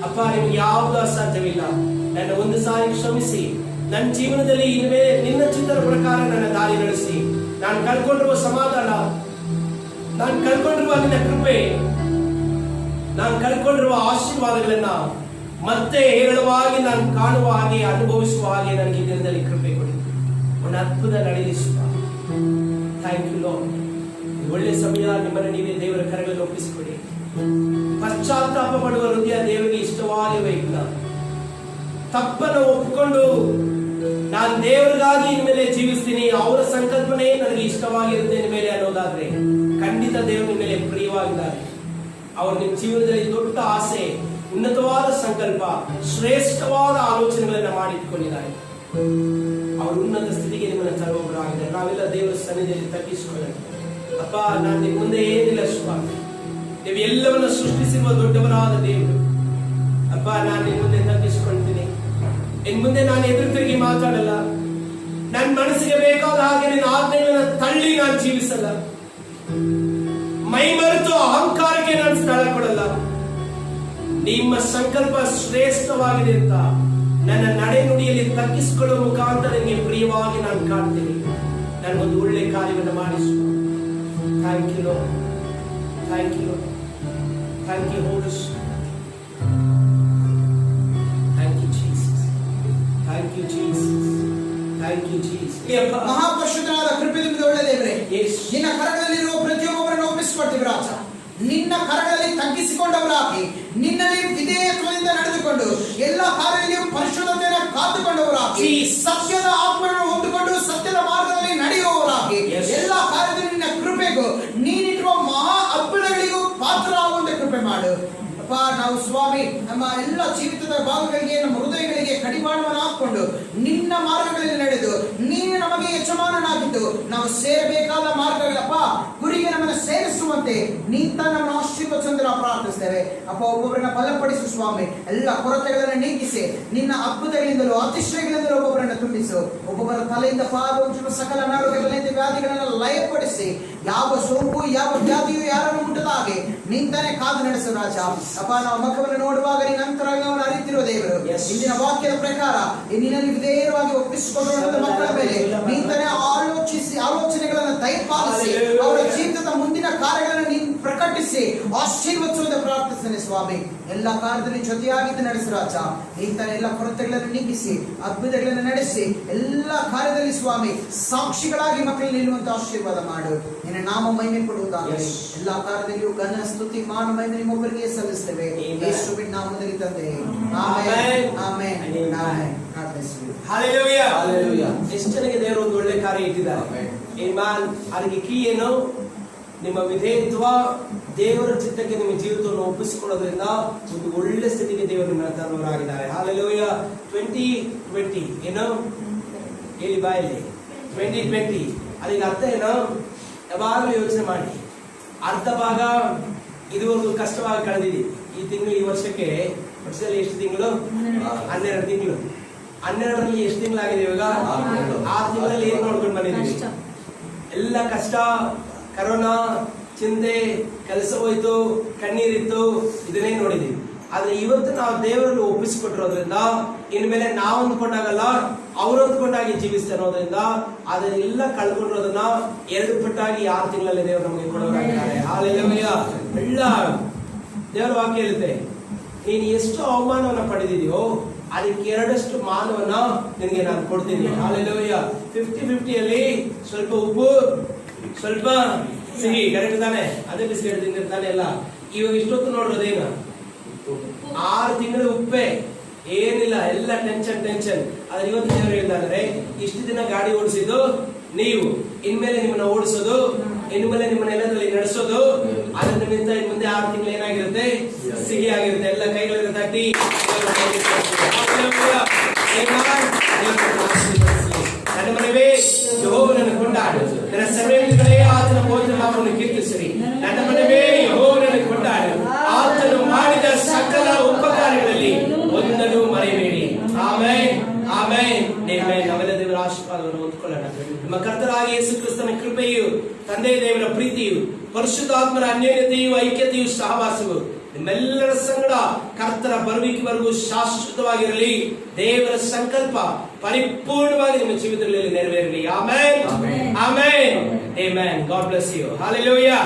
Speaker 1: ಅಪ್ಪ ನಿಮ್ಗೆ ಯಾವುದು ಅಸಾಧ್ಯವಿಲ್ಲ. ನನ್ನ ಒಂದು ಸಾರಿ ಕ್ಷಮಿಸಿ, ನನ್ನ ಜೀವನದಲ್ಲಿ ಇನ್ಮೇಲೆ ನಿನ್ನ ಚಿತ್ರದ ಪ್ರಕಾರ ನನ್ನ ದಾರಿ ನಡೆಸಿ. ನಾನು ಕಳ್ಕೊಂಡಿರುವ ಸಮಾಧಾನ, ನಾನು ಕಳ್ಕೊಂಡಿರುವ ನಿನ್ನ ಕೃಪೆ, ನಾನು ಕಳ್ಕೊಂಡಿರುವ ಆಶೀರ್ವಾದಗಳನ್ನ ಮತ್ತೆ ಹೇರಳವಾಗಿ ನಾನು ಕಾಣುವ ಹಾಗೆ, ಅನುಭವಿಸುವ ಹಾಗೆ ನನಗೆ ಈ ದಿನದಲ್ಲಿ ಕೃಪೆ ಕೊಡಿ. ಒಂದು ಅದ್ಭುತ ನಡೆಯಿಸುವ. Thank you lord. ಒಳ್ಳೆ ಸಮಯ ನಿಮ್ಮನ್ನು ನೀವೇ ದೇವರ ಕರೆಗಳಲ್ಲಿ ಒಪ್ಪಿಸಿಕೊಡಿ. ಪಶ್ಚಾತ್ತಾಪ ಪಡುವ ಹೃದಯ ದೇವರಿಗೆ ಇಷ್ಟವಾಗಿರಬೇಕಿಲ್ಲ. ತಪ್ಪನ್ನು ಒಪ್ಪಿಕೊಂಡು ನಾನು ದೇವರಿಗಾಗಿ ಇನ್ಮೇಲೆ ಜೀವಿಸ್ತೀನಿ, ಅವರ ಸಂಕಲ್ಪನೆ ನನಗೆ ಇಷ್ಟವಾಗಿರುತ್ತೆ ಇನ್ಮೇಲೆ ಅನ್ನೋದಾದ್ರೆ ಖಂಡಿತ ದೇವರು ನಿಮ್ಮ ಮೇಲೆ ಪ್ರಿಯವಾಗಿದ್ದಾರೆ. ಅವರು ನಿಮ್ಮ ಜೀವನದಲ್ಲಿ ದೊಡ್ಡ ಆಸೆ, ಉನ್ನತವಾದ ಸಂಕಲ್ಪ, ಶ್ರೇಷ್ಠವಾದ ಆಲೋಚನೆಗಳನ್ನ ಮಾಡಿಟ್ಕೊಂಡಿದ್ದಾರೆ. ಅವರು ಉನ್ನತ ಸ್ಥಿತಿಗೆ ನಿಮ್ಮನ್ನು ತರುವವರಾಗಿದ್ದಾರೆ. ನಾವೆಲ್ಲ ದೇವರ ಸನ್ನಿಧಿಯಲ್ಲಿ ತಗ್ಗಿಸಿಕೊಳ್ಳೋಣ. ಅಪ್ಪ, ನಾನು ನಿಮ್ಮ ಮುಂದೆ ಏನಿಲ್ಲ ಸ್ವಾಮಿ, ನೀವು ಎಲ್ಲವನ್ನ ಸೃಷ್ಟಿಸಿರುವ ದೊಡ್ಡವರಾದ ದೇವರು. ಅಪ್ಪ, ನಾನು ನಿಮ್ಮ ಮುಂದೆ ತಗ್ಗಿಸಿಕೊಳ್ತೀನಿ. ಇನ್ ಮುಂದೆ ನಾನು ಎದುರು ತಿರುಗಿ ಮಾತಾಡಲ್ಲ. ನನ್ನ ಮನಸ್ಸಿಗೆ ಬೇಕಾದ ಹಾಗೆ ನಿನ್ನ ಆಜ್ಞೆಗಳನ್ನ ತಳ್ಳಿ ನಾನು ಜೀವಿಸಲ್ಲ. ಮೈ ಮರೆತು ಅಹಂಕಾರಕ್ಕೆ ನಾನು ಸ್ಥಳ ಕೊಡಲ್ಲ. ನಿಮ್ಮ ಸಂಕಲ್ಪ ಶ್ರೇಷ್ಠವಾಗಿದೆ ಅಂತ ನನ್ನ ನಡೆ ನುಡಿಯಲ್ಲಿ ತಗ್ಗಿಸಿಕೊಳ್ಳುವ ಮುಖಾಂತರ ನಿಮಗೆ ಪ್ರಿಯವಾಗಿ ನಾನು ಕಾಣ್ತೀನಿ. ನನಗೊಂದು ಒಳ್ಳೆ ಕಾರ್ಯವನ್ನು ಮಾಡಿಸು. Thank you lord. Thank you. Thank you holy spirit. Thank you Jesus. Thank you Jesus. Thank you Jesus.
Speaker 3: ಮಹಾಪರಿಶುದ್ಧನಾದ ಕೃಪೆಯಿಂದ ಒಳ್ಳೆ ದೇವರೇ, ನಿನ್ನ ಕರಗಳಲ್ಲಿರುವ ಪ್ರತಿಯೊಬ್ಬರನ್ನು ಒಪ್ಪಿಸಿಕೊಡ್ತೀವಿ ರಾಜ. ನಿನ್ನ ಕರಗಳಲ್ಲಿ ತಗ್ಗಿಸಿಕೊಂಡವರಾಗಿ, ನಿನ್ನಲ್ಲಿ ವಿಧೇಯತ್ವದಿಂದ ನಡೆದುಕೊಂಡು, ಎಲ್ಲ ಕಾರ್ಯದಲ್ಲಿಯೂ ಪರಿಶುದ್ಧತೆಯನ್ನು ಕಾದುಕೊಂಡವರಾಗಿ, ಸತ್ಯದ ಆತ್ಮವನ್ನು ಹೊಂದಿಕೊಂಡು ಸತ್ಯದ ಮಾರ್ಗದಲ್ಲಿ ನಡೆಯುವವರಾಗಿ, ಎಲ್ಲ ಕಾರ್ಯದಲ್ಲಿ ನಿನ್ನ ಕೃಪೆಗೂ ನೀನಿಟ್ಟಿರುವ ಮಹಾ ಅದ್ಭುತಗಳಿಗೂ ಪಾತ್ರರಾಗುವಂತೆ ಕೃಪೆ ಮಾಡು. ಅಪ್ಪ, ನಾವು ಸ್ವಾಮಿ ನಮ್ಮ ಎಲ್ಲ ಜೀವಿತದ ಭಾಗಗಳಿಗೆ, ನಮ್ಮ ಹೃದಯಗಳಿಗೆ ಕಡಿವಾಣವನ್ನು ಹಾಕೊಂಡು ನಿನ್ನ ಮಾರ್ಗಗಳಲ್ಲಿ ನಡೆದು ನೀನು ನಮಗೆ ಯಜಮಾನನಾಗಿದ್ದು ನಾವು ಸೇರಬೇಕಾದ ಮಾರ್ಗಗಳಪ್ಪ ಗುರಿಗೆ ನಮ್ಮನ್ನು ಸೇರಿಸುವಂತೆ ನೀತ ನಮ್ಮನ್ನು ಆಶೀರ್ವದಿಸು ನಾವು ಪ್ರಾರ್ಥಿಸ್ತೇವೆ. ಅಪ್ಪ, ಒಬ್ಬೊಬ್ಬರನ್ನ ಬಲಪಡಿಸು ಸ್ವಾಮಿ. ಎಲ್ಲ ಕೊರತೆಗಳನ್ನು ನೀಗಿಸಿ ನಿನ್ನ ಅದ್ಭುತಗಳಿಂದಲೂ ಅತಿಶಯಗಳಿಂದಲೂ ಒಬ್ಬೊಬ್ಬರನ್ನ ತುಂಬಿಸು. ಒಬ್ಬೊಬ್ಬರ ತಲೆಯಿಂದ ಪಾದ ಸಕಲ ಅನಾರೋಗ್ಯಗಳಿಂದ ವ್ಯಾಧಿಗಳನ್ನು ಲಯಪಡಿಸಿ, ಯಾವ ಸೋಂಕು ಯಾವ ವ್ಯಾಧಿಯು ಯಾರನ್ನು ಮುಟ್ಟದ ಹಾಗೆ ನಿಂತಾನೆ ಕಾದು ನಡೆಸು ರಾಜ. ಅಪ್ಪ, ನಾವು ಮಕ್ಕಳನ್ನು ನೋಡುವಾಗ ನೀನು ಅಂತರಂಗವನ್ನು ಅರಿತಿರುವ ದೇವರು. ಇಂದಿನ ವಾಕ್ಯದ ಪ್ರಕಾರ ನಿನ್ನಲ್ಲಿ ವಿಧೇಯವಾಗಿ ಒಪ್ಪಿಸಿಕೊಳ್ಳುವ ಮಕ್ಕಳ ಮೇಲೆ ನಿಂತಾನೆ ಆಲೋಚನೆಗಳನ್ನು ದಯಪಾಲಿಸಿ ಅವರ ಜೀವಿತದ ಮುಂದಿನ ಕಾರ್ಯಗಳನ್ನು ನೀನು ಪ್ರಕಟಿಸಿ ಆಶೀರ್ವದಿಸುವಂತೆ ಪ್ರಾರ್ಥಿಸ್ತೇನೆ ಸ್ವಾಮಿ. ಎಲ್ಲ ಕಾರ್ಯದಲ್ಲಿ ಜೊತೆಯಾಗಿದ್ದು ನಡೆಸು ರಾಜ. ನಿಂತಾನೆ ಎಲ್ಲ ಕೊರತೆಗಳನ್ನು ನೀಗಿಸಿ ಅದ್ಭುತಗಳನ್ನು ನಡೆಸಿ ಎಲ್ಲ ಕಾರ್ಯದಲ್ಲಿ ಸ್ವಾಮಿ ಸಾಕ್ಷಿಗಳಾಗಿ ಮಕ್ಕಳು ನಿಲ್ಲುವಂತ ಆಶೀರ್ವಾದ ಮಾಡು. ನಿನ್ನ ನಾಮ ಮಹಿಮೆ ಕೊಡುವುದಾಗಲಿ. ಎಲ್ಲ ಕಾರ್ಯದಲ್ಲಿಯೂ ಘನ ಸ್ತುತಿ ಮಾನ ಮಹಿಮೆ ನಿಮ್ಮೊಬ್ಬರಿಗೆ ಸಲ್ಲಿಸ್ತೇವೆ. ಯೇಸುವಿನ ನಾಮದಲ್ಲಿ ತಂದೆ. Amen. Amen. Amen.
Speaker 1: Hallelujah. Hallelujah. ಎಷ್ಟು ಜನಕ್ಕೆ ದೇವರು ಒಂದು ಒಳ್ಳೆ ಕಾರ್ಯ ಇಟ್ಟಿದ್ದಾರೆ. ಆಮೆನ್. ಅದಕ್ಕೆ ಕೀ ಏನು? ನಿಮ್ಮ ವಿಧೇಯತ್ವ, ದೇವರ ಚಿತ್ತಕ್ಕೆ ನಿಮ್ಮ ಜೀವಿತವನ್ನು ಒಪ್ಪಿಸಿಕೊಳ್ಳೋದ್ರಿಂದ ಒಂದು ಒಳ್ಳೆ ಸ್ಥಿತಿಗೆ ದೇವರು ನಿಮ್ಮನ್ನು ತರುವವರಾಗಿದ್ದಾರೆ. ಹಾಲೆಲೂಯಾ. 2020 ಏನು ಹೇಳಿ ಬಾಯಲ್ಲಿ 2020 ಅದಕ್ಕೆ ಅರ್ಥ ಏನು? ಯಾವಾಗಲೂ ಯೋಚನೆ ಮಾಡಿ. ಅರ್ಧ ಭಾಗ ಇದುವರೆಗೂ ಕಷ್ಟವಾಗಿ ಕಳೆದಿದ್ದೀವಿ. ಈ ತಿಂಗಳು, ಈ ವರ್ಷಕ್ಕೆ ವರ್ಷದಲ್ಲಿ ಎಷ್ಟು ತಿಂಗಳು? 12 ತಿಂಗಳು. 12ರಲ್ಲಿ ಎಷ್ಟು ತಿಂಗಳಾಗಿದೆ ಇವಾಗ? 6 ತಿಂಗಳಲ್ಲಿ ಏನ್ ನೋಡ್ಕೊಂಡು ಬಂದಿದ್ದೀವಿ? ಎಲ್ಲ ಕಷ್ಟ, ಕರೋನಾ, ಚಿಂತೆ, ಕೆಲಸ ಹೋಯ್ತು, ಕಣ್ಣೀರಿತ್ತು, ಇದನ್ನೇ ನೋಡಿದೀವಿ. ಆದ್ರೆ ಇವತ್ತು ನಾವು ದೇವರಲ್ಲಿ ಒಪ್ಪಿಸಿಕೊಟ್ಟಿರೋದ್ರಿಂದ ಇನ್ಮೇಲೆ ನಾವು ಅಂದ್ಕೊಂಡಾಗಲ್ಲ, ಅವ್ರು ಅಂದ್ಕೊಂಡಾಗಿ ಜೀವಿಸ್ತಾ ಅನ್ನೋದ್ರಿಂದ ಅದನ್ನೆಲ್ಲ ಕಳ್ಕೊಂಡಿರೋದನ್ನ 2 ಪಟ್ಟಾಗಿ 6 ತಿಂಗಳಲ್ಲಿ ದೇವರು ನಮಗೆ ಕೊಡೋರಾಗಿದ್ದಾರೆ. ಹಾಲೆಲೂಯಾ. ಎಲ್ಲ ದೇವರ ವಾಕ್ಯ ಹೇಳುತ್ತೆ, ನೀನು ಎಷ್ಟು ಅವಮಾನವನ್ನ ಪಡೆದಿದೆಯೋ ಅದಕ್ಕೆ 2ರಷ್ಟು ಮಾನವನ್ನ ನಿನಗೆ ನಾನು ಕೊಡ್ತೀನಿ. ಹಾಲೆಲೂಯಾ. 50-50 ಸ್ವಲ್ಪ ಉಪ್ಪು, ಸ್ವಲ್ಪ ಸಿಹಿ, ಕರೆಕ್ಟ್ ತಾನೆ? ಅದೇ ಬಿಸ್ಕೆಟ್ ತಿಂದಿರ್ತಾನೆ ಎಲ್ಲ. ಇವಾಗ ಇಷ್ಟೊತ್ತು ನೋಡ್ರೋದೇನು? 6 ತಿಂಗಳು ಉಪ್ಪೆ, ಏನಿಲ್ಲ, ಎಲ್ಲ ಟೆನ್ಷನ್. ಆದ್ರೆ ಇವತ್ತು ದೇವರು ಹೇಳ್ತಾರೆ, ಇಷ್ಟು ದಿನ ಗಾಡಿ ಓಡಿಸಿದ್ದು ನೀವು, ಇನ್ಮೇಲೆ ನಿಮ್ಮನ್ನ ಓಡಿಸೋದು, ಇನ್ಮೇಲೆ ನಿಮ್ಮನ್ನ ಎಲ್ಲದಲ್ಲಿ ನಡೆಸೋದು, ಅದ್ರ ನಿಮಿತ್ತ ಮುಂದೆ 6 ತಿಂಗಳು ಏನಾಗಿರುತ್ತೆ? ಸಿಹಿ ಆಗಿರುತ್ತೆ. ಎಲ್ಲ ಕೈಗಳಿಂದ ತಟ್ಟಿ ನನ್ನ ಮನೆವೇ ಯೆಹೋವನನ್ನು ಕೊಂಡಾಡು, ನನ್ನ ಸರ್ವೇಂದ್ರಿಗಳೇ ಆತನ ಭೋಜನ ನಾಮವನ್ನು ಕೀರ್ತಿಸಿರಿ. ನನ್ನ ಮನೆವೇ ಯೆಹೋವನನ್ನು ಕೊಂಡಾಡು, ಆತನು ಮಾಡಿದ ಸಕಲ ಉಪಕಾರಗಳಲ್ಲಿ ಒಂದನ್ನು ಮರೆಯಬೇಡಿ. Amen, amen, amen. ನಾವೆಲ್ಲ ದೇವರ ಆಶೀರ್ವಾದವನ್ನು ಹೊಂದಿಕೊಳ್ಳೋಣ. ನಮ್ಮ ಕರ್ತನಾದ ಯೇಸು ಕ್ರಿಸ್ತನ ಕೃಪೆಯು, ತಂದೆ ದೇವರ ಪ್ರೀತಿಯು, ಪರಿಶುದ್ಧಾತ್ಮರ ಅನ್ಯೋನ್ಯತೆಯು, ಐಕ್ಯತೆಯು, ಸಹವಾಸವು ನಿಮ್ಮೆಲ್ಲರ ಸಂಗಡ ಕರ್ತರ ಬರುವಿಕೆವರೆಗೂ ಶಾಶ್ವತವಾಗಿರಲಿ. ದೇವರ ಸಂಕಲ್ಪ ಪರಿಪೂರ್ಣವಾಗಿ ನಿಮ್ಮ ಜೀವಿತಗಳಲ್ಲಿ ನೆರವೇರಲಿ. Amen, amen, amen. God bless you. Hallelujah.